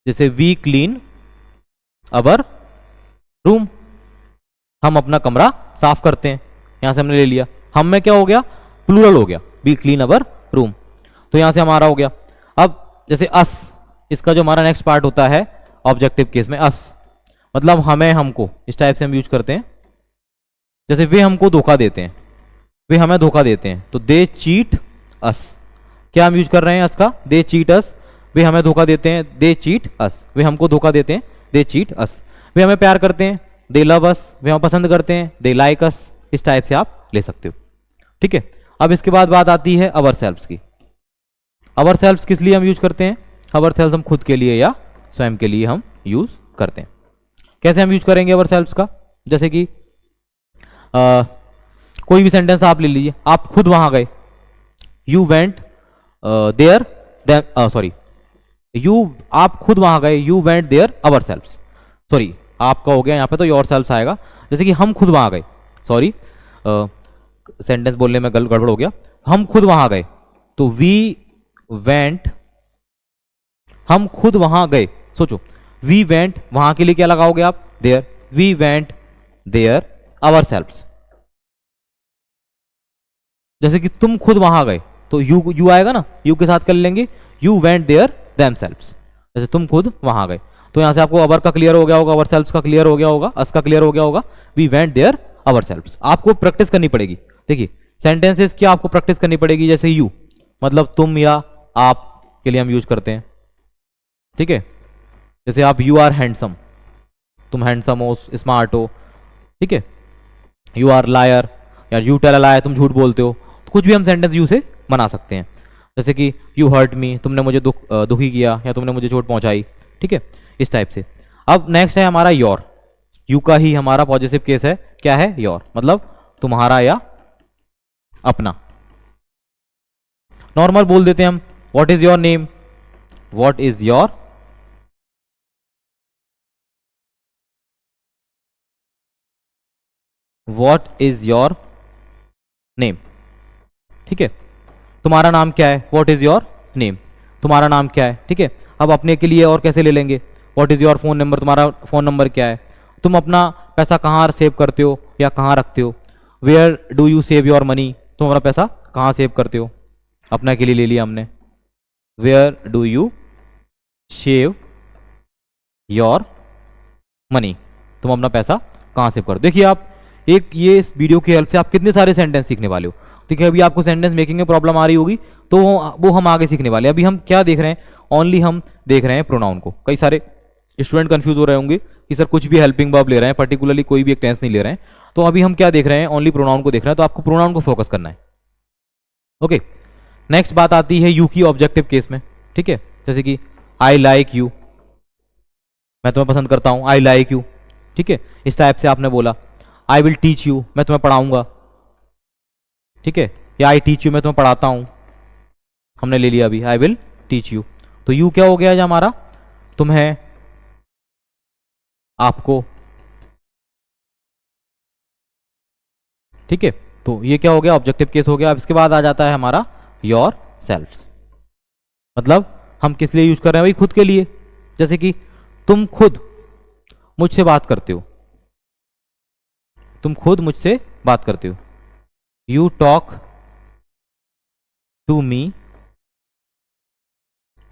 जैसे वी क्लीन अवर रूम, हम अपना कमरा साफ करते हैं, यहां से हमने ले लिया। हम में क्या हो गया, प्लूरल हो गया, वी क्लीन अवर रूम, तो यहां से हमारा हो गया। अब जैसे अस, इसका जो हमारा नेक्स्ट पार्ट होता है ऑब्जेक्टिव केस में, अस मतलब हमें, हमको, इस टाइप से हम यूज करते हैं। जैसे वे हमको धोखा देते हैं, वे हमें धोखा देते हैं, तो दे चीट अस। क्या हम यूज कर रहे हैं अस का, दे चीट अस, वे हमें धोखा देते हैं, दे चीट अस, वे हमको धोखा देते हैं, दे चीट अस। वे हमें प्यार करते हैं, दे लव अस, वे हमें पसंद करते हैं, दे लाइक अस। इस टाइप से आप ले सकते हो, ठीक है। अब इसके बाद बात आती है अवर सेल्फ्स की। अवर सेल्फ्स किस लिए हम यूज करते हैं, अवर सेल्फ्स हम खुद के लिए या स्वयं के लिए हम यूज करते हैं। कैसे हम यूज करेंगे अवर सेल्फ्स का, जैसे कि कोई भी सेंटेंस आप ले लीजिए, आप खुद वहां गए, यू वेंट देयर, सॉरी, आप खुद वहां गए, you went there ourselves, sorry आपका हो गया यहाँ पे, तो योर सेल्फ्स आएगा। जैसे कि हम खुद वहां गए, सॉरी सेंटेंस बोलने में गड़बड़ हो गया, हम खुद वहां गए, तो वी वेंट, हम खुद वहां गए, सोचो वी वेंट, वहां के लिए क्या लगाओगे आप, there, we went there ourselves. जैसे कि तुम खुद वहां गए, तो यू आएगा ना, यू के साथ कर लेंगे, you went there themselves. जैसे तुम खुद वहां गए, तो यहां से आपको अवर का क्लियर हो गया होगा, अवर सेल्फ्स का क्लियर हो गया होगा, अस का क्लियर हो गया होगा, we went there ourselves. आपको प्रैक्टिस करनी पड़ेगी। देखिए सेंटेंसेस की आपको प्रैक्टिस करनी पड़ेगी। जैसे यू मतलब तुम या आप के लिए हम यूज करते हैं, ठीक है। जैसे आप यू आर हैंडसम, तुम हैंडसम हो, स्मार्ट हो, ठीक है। यू आर लायर, यार यू टेल अ लाई, तुम झूठ बोलते हो। तो कुछ भी हम सेंटेंस यू से बना सकते हैं। जैसे कि यू हर्ट मी, तुमने मुझे दुखी किया या तुमने मुझे चोट पहुंचाई, ठीक है, इस टाइप से। अब नेक्स्ट है हमारा योर। यू का ही हमारा पॉजिटिव केस है, क्या है, योर, मतलब तुम्हारा या अपना। नॉर्मल बोल देते हैं हम, what is your name, what is your what is your name, ठीक है। तुम्हारा नाम क्या है, व्हाट इज योर नेम, तुम्हारा नाम क्या है, ठीक है। अब अपने के लिए और कैसे ले लेंगे, what is your phone number, तुम्हारा फोन नंबर क्या है। तुम अपना पैसा कहाँ सेव करते हो या कहाँ रखते हो, where do you save your money, तुम अपना पैसा कहाँ सेव करते हो, अपना के लिए ले लिया हमने, where do you save your money, तुम अपना पैसा कहाँ सेव करते हो। देखिए आप एक ये इस वीडियो की हेल्प से आप कितने सारे सेंटेंस सीखने वाले हो, ठीक है। अभी आपको सेंटेंस मेकिंग में प्रॉब्लम आ रही होगी तो वो हम आगे सीखने वाले हैं। अभी हम क्या देख रहे हैं, ओनली हम देख रहे हैं प्रोनाउन को। कई सारे स्टूडेंट कंफ्यूज हो रहे होंगे कि सर कुछ भी हेल्पिंग वर्ब ले रहे हैं, पर्टिकुलरली कोई भी एक टेंस नहीं ले रहे हैं। तो अभी हम क्या देख रहे हैं, ओनली प्रोनाउन को देख रहे हैं, तो आपको प्रोनाउन को फोकस करना है, ओके। नेक्स्ट बात आती है यू की ऑब्जेक्टिव केस में, ठीक है। जैसे कि आई लाइक यू, मैं तुम्हें पसंद करता हूं, आई लाइक यू, ठीक है, इस टाइप से आपने बोला। आई विल टीच यू, मैं तुम्हें पढ़ाऊंगा, ठीक है, या आई टीच यू, मैं तुम्हें पढ़ाता हूं, हमने ले लिया अभी, आई विल टीच यू। तो यू क्या हो गया जो हमारा, तुम्हें, आपको, ठीक है। तो ये क्या हो गया, ऑब्जेक्टिव केस हो गया। अब इसके बाद आ जाता है हमारा योर सेल्फ्स, मतलब हम किस लिए यूज कर रहे हैं, भाई खुद के लिए। जैसे कि तुम खुद मुझसे बात करते हो, तुम खुद मुझसे बात करते हो, you talk to me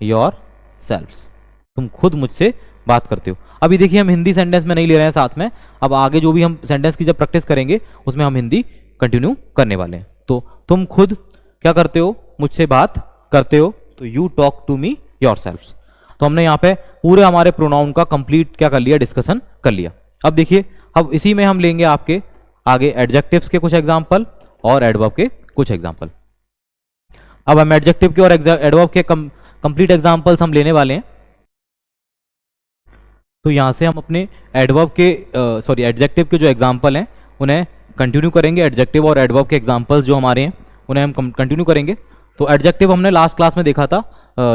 yourselves, तुम खुद मुझसे बात करते हो। अभी देखिए हम हिंदी सेंटेंस में नहीं ले रहे हैं साथ में, अब आगे जो भी हम सेंटेंस की जब प्रैक्टिस करेंगे उसमें हम हिंदी कंटिन्यू करने वाले हैं। तो तुम खुद क्या करते हो, मुझसे बात करते हो, तो you talk to me yourselves. तो हमने यहाँ पे पूरे हमारे प्रोनाउन का कंप्लीट क्या कर लिया, डिस्कशन कर लिया। अब देखिए अब इसी में हम लेंगे आपके आगे एडजेक्टिव्स के कुछ एग्जाम्पल और एडवर्ब के कुछ एग्जाम्पल। अब हम एडजेक्टिव के और एडवर्ब के कंप्लीट एग्जाम्पल्स हम लेने वाले हैं। तो यहां से हम अपने एडवर्ब के एडजेक्टिव के जो एग्जाम्पल हैं उन्हें कंटिन्यू करेंगे। एडजेक्टिव और एडवर्ब के एग्जाम्पल्स जो हमारे हैं उन्हें हम कंटिन्यू करेंगे। तो एडजेक्टिव हमने लास्ट क्लास में देखा था,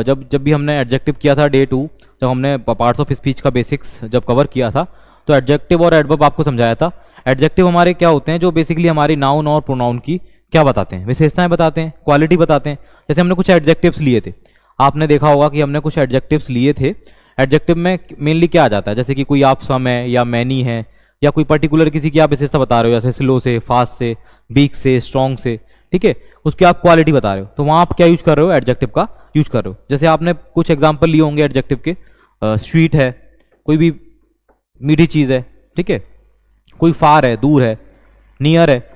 जब भी हमने एडजेक्टिव किया था डे 2, जब हमने पार्ट्स ऑफ स्पीच का बेसिक्स जब कवर किया था, तो एडजेक्टिव और एडवर्ब आपको समझाया था। एडजेक्टिव हमारे क्या होते हैं, जो बेसिकली हमारी नाउन और प्रोनाउन की क्या बताते हैं, विशेषताएं बताते हैं, क्वालिटी बताते हैं। जैसे हमने कुछ एडजेक्टिव्स लिए थे, आपने देखा होगा कि हमने कुछ एडजेक्टिव्स लिए थे। एडजेक्टिव में मेनली क्या आ जाता है, जैसे कि कोई आप सम है या मैनी है या कोई पर्टिकुलर किसी की आप विशेषता बता रहे हो, जैसे स्लो से, फास्ट से, वीक से, स्ट्रॉन्ग से, ठीक है, उसकी आप क्वालिटी बता रहे हो, तो वहाँ आप क्या यूज कर रहे हो, एडजेक्टिव का यूज कर रहे हो। जैसे आपने कुछ एग्जाम्पल लिए होंगे एडजेक्टिव के, स्वीट है, कोई भी मीठी चीज़ है, ठीक है, कोई फार है, दूर है, नियर है,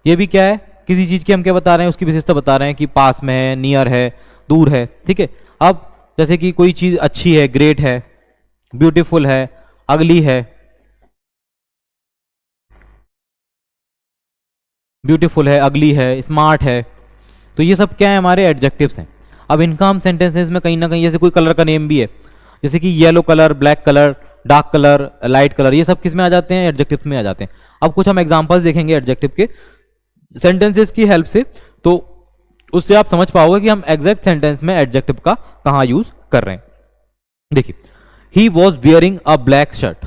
ये भी क्या है, किसी चीज़ की हम क्या बता रहे हैं, उसकी विशेषता बता रहे हैं कि पास में है, नियर है, दूर है, ठीक है। अब जैसे कि कोई चीज़ अच्छी है, ग्रेट है, ब्यूटीफुल है, अगली है, ब्यूटीफुल है, अगली है, स्मार्ट है, तो ये सब क्या है, हमारे एडजेक्टिव्स हैं। अब इनका हम सेंटेंसेस में कहीं ना कहीं, जैसे कोई कलर का नेम भी है, जैसे कि yellow colour, black colour, dark colour, light colour, ये सब किस में आ जाते हैं, एडजेक्टिव्स में आ जाते हैं। अब कुछ हम एग्जांपल्स देखेंगे एडजेक्टिव के सेंटेंसेस की हेल्प से, तो उससे आप समझ पाओगे कि हम एग्जैक्ट सेंटेंस में एडजेक्टिव का कहाँ यूज कर रहे हैं। देखिए, he was wearing a black shirt,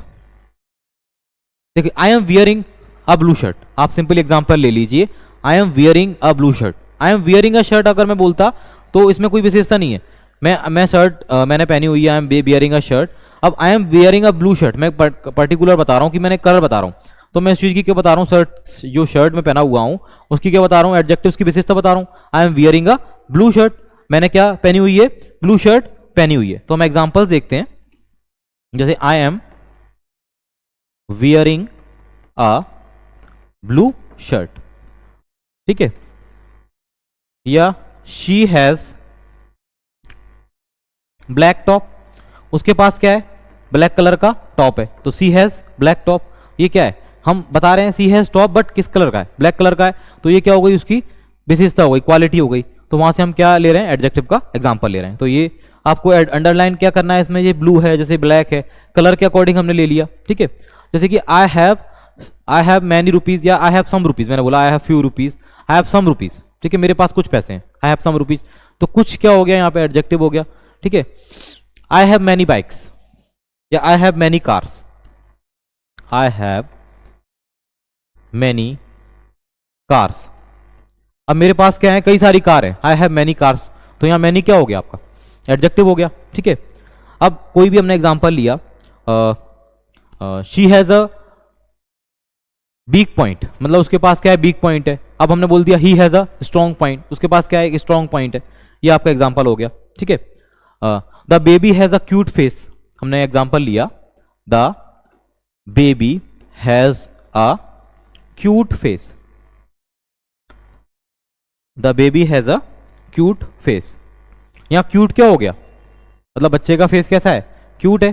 देखिए I am wearing a blue shirt, आप सिंपल एग्जांपल ले लीजिए, I am wearing a blue shirt. I am wearing a shirt अगर मैं बोलता तो इसमें कोई विशेषता नहीं है, मैं शर्ट मैंने पहनी हुई है, I am wearing a shirt. अब I am wearing a blue shirt, मैं पर्टिकुलर बता रहा हूँ कि मैंने कलर बता रहा हूँ, तो मैं इस चीज़ की क्या बता रहा हूँ, शर्ट जो शर्ट में पहना हुआ हूँ उसकी क्या बता रहा हूँ, एडजेक्टिव की विशेषता बता रहा हूँ। आई am wearing a blue shirt, मैंने क्या पहनी हुई है, ब्लू शर्ट पहनी हुई है। तो हम एग्जांपल्स देखते हैं, जैसे आई am wearing a blue shirt, ठीक है, या शी हैज ब्लैक टॉप, उसके पास क्या है, ब्लैक कलर का टॉप है, तो सी हैज़ ब्लैक टॉप। ये क्या है, हम बता रहे हैं सी हैज़ टॉप बट किस कलर का है, ब्लैक कलर का है, तो ये क्या हो गई, उसकी विशेषता हो गई, क्वालिटी हो गई। तो वहां से हम क्या ले रहे हैं, एडजेक्टिव का एग्जाम्पल ले रहे हैं। तो ये आपको अंडरलाइन क्या करना है इसमें, ये ब्लू है जैसे ब्लैक है, कलर के अकॉर्डिंग हमने ले लिया, ठीक है। जैसे कि आई हैव मैनी रुपीज या आई हैव सम रुपीज, मैंने बोला I have few rupees, I have some rupees, ठीक है, मेरे पास कुछ पैसे हैं, आई हैव सम रुपीज, तो कुछ क्या हो गया यहाँ पे, एडजेक्टिव हो गया, ठीक है। आई हैव मैनी बाइक्स या I have many cars, I have many cars, अब मेरे पास क्या है, कई सारी कार है, आई हैव मैनी कार्स, तो यहाँ मैनी क्या हो गया आपका, एडजेक्टिव हो गया, ठीक है। अब कोई भी हमने एग्जांपल लिया, she has a weak point, मतलब उसके पास क्या है, वीक पॉइंट है। अब हमने बोल दिया he has a strong point, उसके पास क्या है, एक स्ट्रॉन्ग पॉइंट है, ये आपका एग्जांपल हो गया, ठीक है। The baby has a cute face, हमने एग्जांपल लिया, the baby has a cute face, the baby has a cute face. यहाँ क्यूट क्या हो गया, मतलब बच्चे का फेस कैसा है, क्यूट है,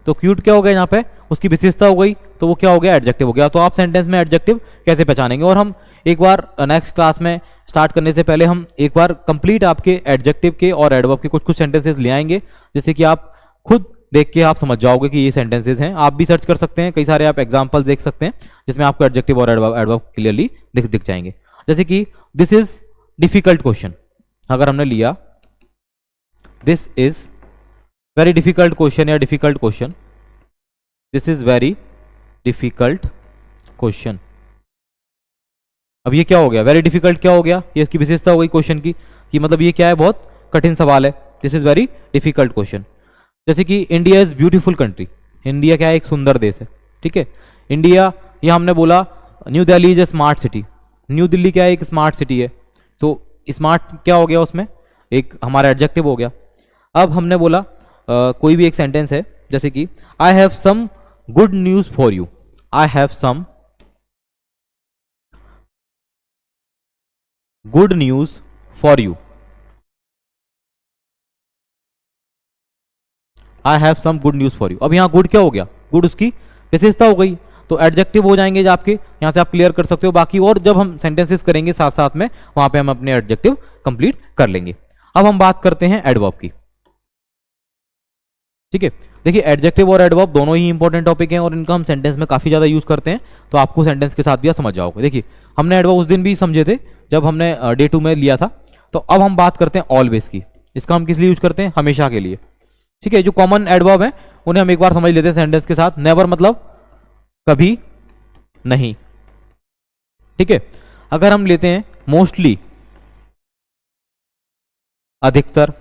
तो क्यूट क्या हो गया यहाँ पे, उसकी विशेषता हो गई, तो वो क्या हो गया, एडजेक्टिव हो गया। तो आप सेंटेंस में एडजेक्टिव कैसे पहचानेंगे, और हम एक बार नेक्स्ट क्लास में स्टार्ट करने से पहले हम एक बार कंप्लीट आपके एडजेक्टिव के और एडवर्ब के कुछ कुछ सेंटेंसेस ले आएंगे, जैसे कि आप खुद देख के आप समझ जाओगे कि ये सेंटेंसेस हैं। आप भी सर्च कर सकते हैं, कई सारे आप एग्जाम्पल देख सकते हैं जिसमें आपको एडजेक्टिव और एडवर्ब क्लियरली दिख जाएंगे। जैसे कि दिस इज डिफिकल्ट क्वेश्चन, अगर हमने लिया this is very difficult question या difficult question, this is very difficult question, अब ये क्या हो गया, वेरी डिफिकल्ट क्या हो गया, ये इसकी विशेषता हो गई क्वेश्चन की, कि मतलब ये क्या है, बहुत कठिन सवाल है, this is very difficult question. जैसे कि India is beautiful country, India क्या है, एक सुंदर देश है, ठीक है। इंडिया, ये हमने बोला new Delhi is a smart city, new Delhi क्या है, एक स्मार्ट सिटी है, तो स्मार्ट क्या हो गया, उसमें एक हमारा एडजेक्टिव हो गया। अब हमने बोला कोई भी एक सेंटेंस है, जैसे कि I have some good news for you, I have some good news for you, I have some good news for you. अब यहां गुड क्या हो गया, गुड उसकी विशेषता हो गई, तो एडजेक्टिव हो जाएंगे जो आपके, यहां से आप क्लियर कर सकते हो। बाकी और जब हम सेंटेंसेस करेंगे साथ साथ में, वहां पे हम अपने एडजेक्टिव कंप्लीट कर लेंगे। अब हम बात करते हैं एडवर्ब की, ठीक है। देखिए एडजेक्टिव और एडवर्ब दोनों ही इंपॉर्टेंट टॉपिक हैं और इनका हम सेंटेंस में काफी ज्यादा यूज करते हैं, तो आपको सेंटेंस के साथ भी समझ जाओगे। देखिए हमने एडवर्ब उस दिन भी समझे थे जब हमने डे 2 में लिया था, तो अब हम बात करते हैं ऑलवेज की। इसका हम किस लिए यूज करते हैं, हमेशा के लिए, ठीक है। जो कॉमन एडवर्ब है उन्हें हम एक बार समझ लेते हैं सेंटेंस के साथ। नेवर मतलब कभी नहीं, ठीक है। अगर हम लेते हैं मोस्टली, अधिकतर,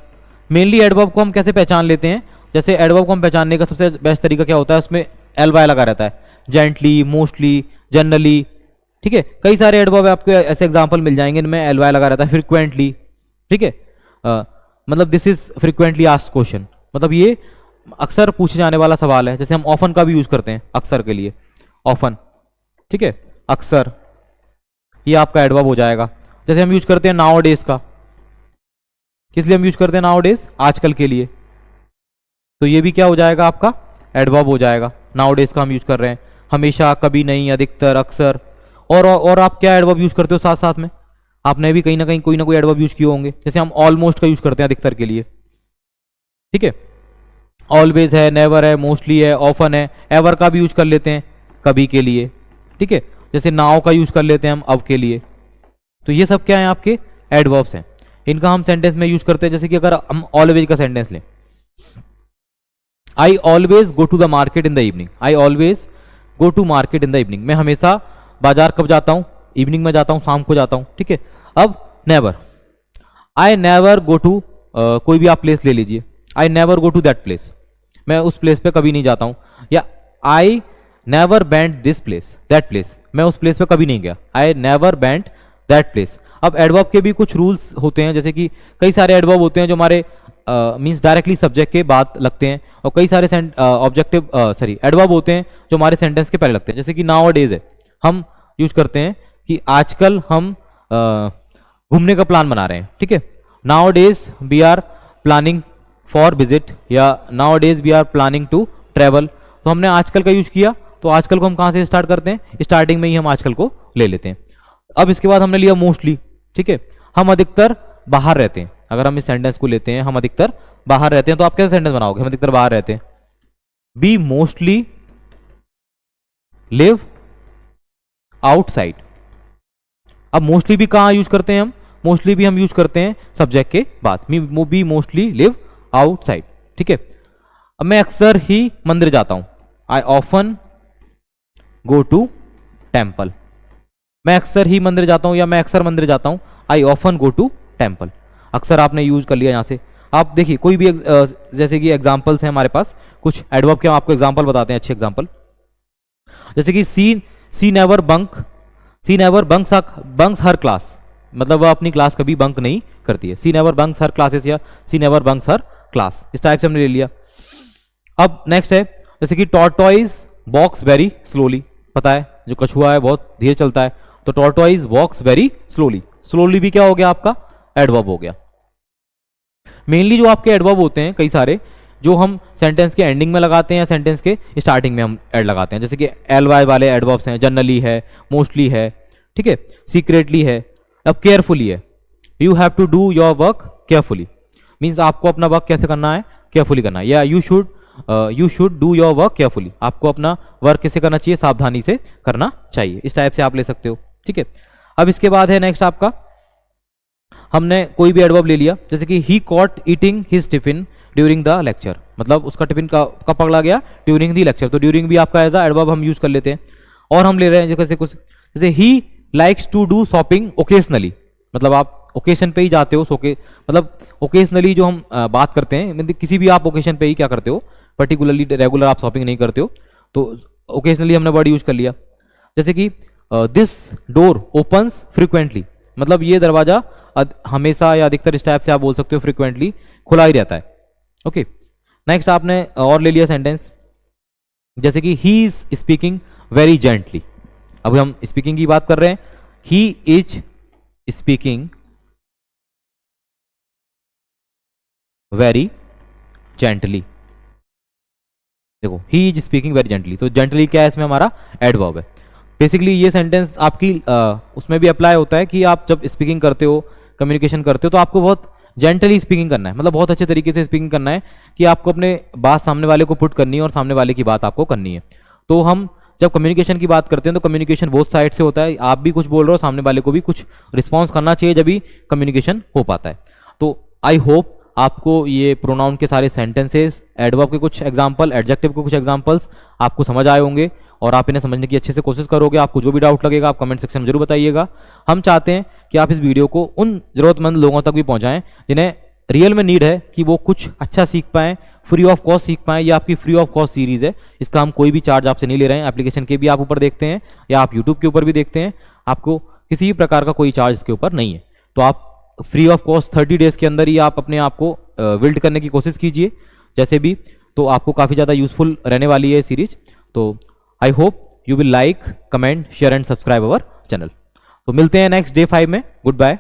मेनली एडवर्ब को हम कैसे पहचान लेते हैं, जैसे एडवर्ब को हम पहचानने का सबसे बेस्ट तरीका क्या होता है, उसमें एल वाई लगा रहता है, जेंटली, मोस्टली, जनरली, ठीक है। कई सारे एडवर्ब है, आपको ऐसे एग्जांपल मिल जाएंगे इनमें एल वाई लगा रहता है, फ्रिक्वेंटली, ठीक है। मतलब this is frequently asked question, मतलब ये अक्सर पूछे जाने वाला सवाल है। जैसे हम ऑफन का भी यूज करते हैं अक्सर के लिए, ऑफन, ठीक है, अक्सर, ये आपका एडवर्ब हो जाएगा। जैसे हम यूज करते हैं नाउ डेज का, किस लिए हम यूज करते हैं नाउ डेज, आजकल के लिए, तो ये भी क्या हो जाएगा, आपका एडवर्ब हो जाएगा। नाउ डेज का हम यूज कर रहे हैं, हमेशा, कभी नहीं, अधिकतर, अक्सर, और आप क्या एडवर्ब यूज करते हो साथ साथ में, आपने भी कहीं ना कहीं कोई ना कोई एडवर्ब यूज किए होंगे। जैसे हम ऑलमोस्ट का यूज करते हैं अधिकतर के लिए, ठीक है। ऑलवेज है, नेवर है, मोस्टली है, ऑफन है, एवर का भी यूज कर लेते हैं कभी के लिए, ठीक है। जैसे नाउ का यूज कर लेते हैं हम अब के लिए, तो ये सब क्या है, आपके एडवर्ब्स हैं, इनका हम सेंटेंस में यूज करते हैं। जैसे कि अगर हम ऑलवेज का सेंटेंस लें, I always go to the market in the evening, I always go to market in the evening, मैं हमेशा बाजार कब जाता हूं, इवनिंग में जाता हूं, शाम को जाता हूं, ठीक है। अब never, I never go to, कोई भी आप प्लेस ले लीजिए, I never go to that place, मैं उस प्लेस पे कभी नहीं जाता हूं। या I never went this place, that place, मैं उस प्लेस पे कभी नहीं गया, I never went that place. अब एडवर्ब के भी कुछ रूल्स होते हैं, जैसे कि कई सारे एडवर्ब होते हैं जो हमारे मींस डायरेक्टली सब्जेक्ट के बाद लगते हैं, और कई सारे ऑब्जेक्टिव एडवर्ब होते हैं जो हमारे सेंटेंस के पहले लगते हैं। जैसे कि नाउ डेज है, हम यूज करते हैं कि आजकल हम घूमने का प्लान बना रहे हैं, ठीक है। Now days we are planning for visit, या now days we are planning to travel. तो हमने आजकल का यूज किया, तो आजकल को हम कहाँ से स्टार्ट करते हैं, स्टार्टिंग में ही हम आजकल को ले लेते हैं। अब इसके बाद हमने लिया मोस्टली, ठीक है, हम अधिकतर बाहर रहते हैं। अगर हम इस सेंटेंस को लेते हैं, हम अधिकतर बाहर रहते हैं, तो आप कैसे सेंटेंस बनाओगे, हम अधिकतर बाहर रहते हैं। Be mostly live outside. अब मोस्टली भी कहाँ यूज करते हैं हम, मोस्टली भी हम यूज करते हैं सब्जेक्ट के बाद, बी मोस्टली लिव आउटसाइड, ठीक है। अब मैं अक्सर ही मंदिर जाता हूं, I often go to temple. मैं अक्सर ही मंदिर जाता हूं या मैं अक्सर मंदिर जाता हूं, I often go to temple. अक्सर आपने यूज कर लिया यहां से। आप देखिए कोई भी जैसे कि एग्जांपल्स हैं हमारे पास, कुछ एडवर्ब के हम आपको एग्जांपल बताते हैं, अच्छे एग्जांपल। जैसे कि सी नेवर बंक्स हर क्लास, मतलब वह अपनी क्लास कभी बंक नहीं करती है। सी नेवर बंक्स हर क्लासेस या सी नेवर बंक्स हर क्लास, इस टाइप से हमने ले लिया। अब नेक्स्ट है जैसे कि टॉर्टॉइज वॉक्स वेरी स्लोली। पता है जो कछुआ है बहुत धीरे चलता है, तो टॉर्टॉइज वॉक्स वेरी स्लोली। स्लोली भी क्या हो गया आपका, एडवर्ब हो गया। मेनली जो आपके एडवर्ब होते हैं कई सारे, जो हम सेंटेंस के एंडिंग में लगाते हैं या सेंटेंस के स्टार्टिंग में हम ऐड लगाते हैं, जैसे कि एल वाई वाले एडवर्ब्स हैं, जनरली है, मोस्टली है, ठीक है, सीक्रेटली है। अब केयरफुली है, you have to do your work carefully, means आपको अपना वर्क कैसे करना है, केयरफुली करना है। या you should do your work carefully, आपको अपना वर्क कैसे करना चाहिए, सावधानी से करना चाहिए। इस टाइप से आप ले सकते हो, ठीक है। अब इसके बाद है नेक्स्ट आपका, हमने कोई भी एडवर्ब ले लिया, जैसे कि he caught eating his tiffin during the lecture, मतलब उसका टिफिन कब पकड़ा गया, ड्यूरिंग द लेक्चर। तो ड्यूरिंग भी आपका एज अ एडवर्ब हम यूज कर लेते हैं। और हम ले रहे हैं जैसे कुछ, जैसे ही likes to do shopping occasionally, मतलब आप ओकेशन पे ही जाते हो, मतलब ओकेजनली जो हम बात करते हैं, मतलब किसी भी आप ओकेशन पे ही क्या करते हो, पर्टिकुलरली रेगुलर आप शॉपिंग नहीं करते हो, तो ओकेजनली हमने वर्ड यूज कर लिया। जैसे कि दिस डोर ओपन्स फ्रिक्वेंटली, मतलब ये दरवाजा हमेशा या अधिकतर इस टाइप से आप बोल सकते हो, फ्रिक्वेंटली खुला ही रहता है। ओके, नेक्स्ट आपने और ले लिया सेंटेंस, जैसे कि he is speaking very gently. अभी हम स्पीकिंग की बात कर रहे हैं, he is speaking very gently. देखो he is speaking very gently, तो जेंटली क्या है इसमें, हमारा एडवर्ब है। बेसिकली ये सेंटेंस आपकी उसमें भी अप्लाई होता है कि आप जब स्पीकिंग करते हो, कम्युनिकेशन करते हो, तो आपको बहुत जेंटली स्पीकिंग करना है, मतलब बहुत अच्छे तरीके से स्पीकिंग करना है कि आपको अपने बात सामने वाले को पुट करनी है और सामने वाले की बात आपको करनी है। तो हम जब कम्युनिकेशन की बात करते हैं तो कम्युनिकेशन बोथ साइड से होता है, आप भी कुछ बोल रहे हो, सामने वाले को भी कुछ रिस्पॉन्स करना चाहिए, जब भी कम्युनिकेशन हो पाता है। तो आई होप आपको ये प्रोनाउन के सारे सेंटेंसेस, एडवर्ब के कुछ एग्जांपल, एडजेक्टिव के कुछ एग्जांपल्स आपको समझ आए होंगे और आप इन्हें समझने की अच्छे से कोशिश करोगे। आपको जो भी डाउट लगेगा आप कमेंट सेक्शन में जरूर बताइएगा। हम चाहते हैं कि आप इस वीडियो को उन जरूरतमंद लोगों तक भी पहुंचाएं जिन्हें रियल में नीड है कि वो कुछ अच्छा सीख पाएं, फ्री ऑफ कॉस्ट सीख पाएं। ये आपकी फ्री ऑफ कॉस्ट सीरीज है, इसका हम कोई भी चार्ज आपसे नहीं ले रहे हैं। एप्लीकेशन के भी आप ऊपर देखते हैं या आप यूट्यूब के ऊपर भी देखते हैं, आपको किसी भी प्रकार का कोई चार्ज इसके ऊपर नहीं है। तो आप फ्री ऑफ कॉस्ट 30 डेज के अंदर ही आप अपने आप को बिल्ड करने की कोशिश कीजिए जैसे भी, तो आपको काफ़ी ज़्यादा यूजफुल रहने वाली है सीरीज। तो I hope you will like, comment, share and subscribe our channel. तो मिलते हैं नेक्स्ट डे 5 में। Good bye.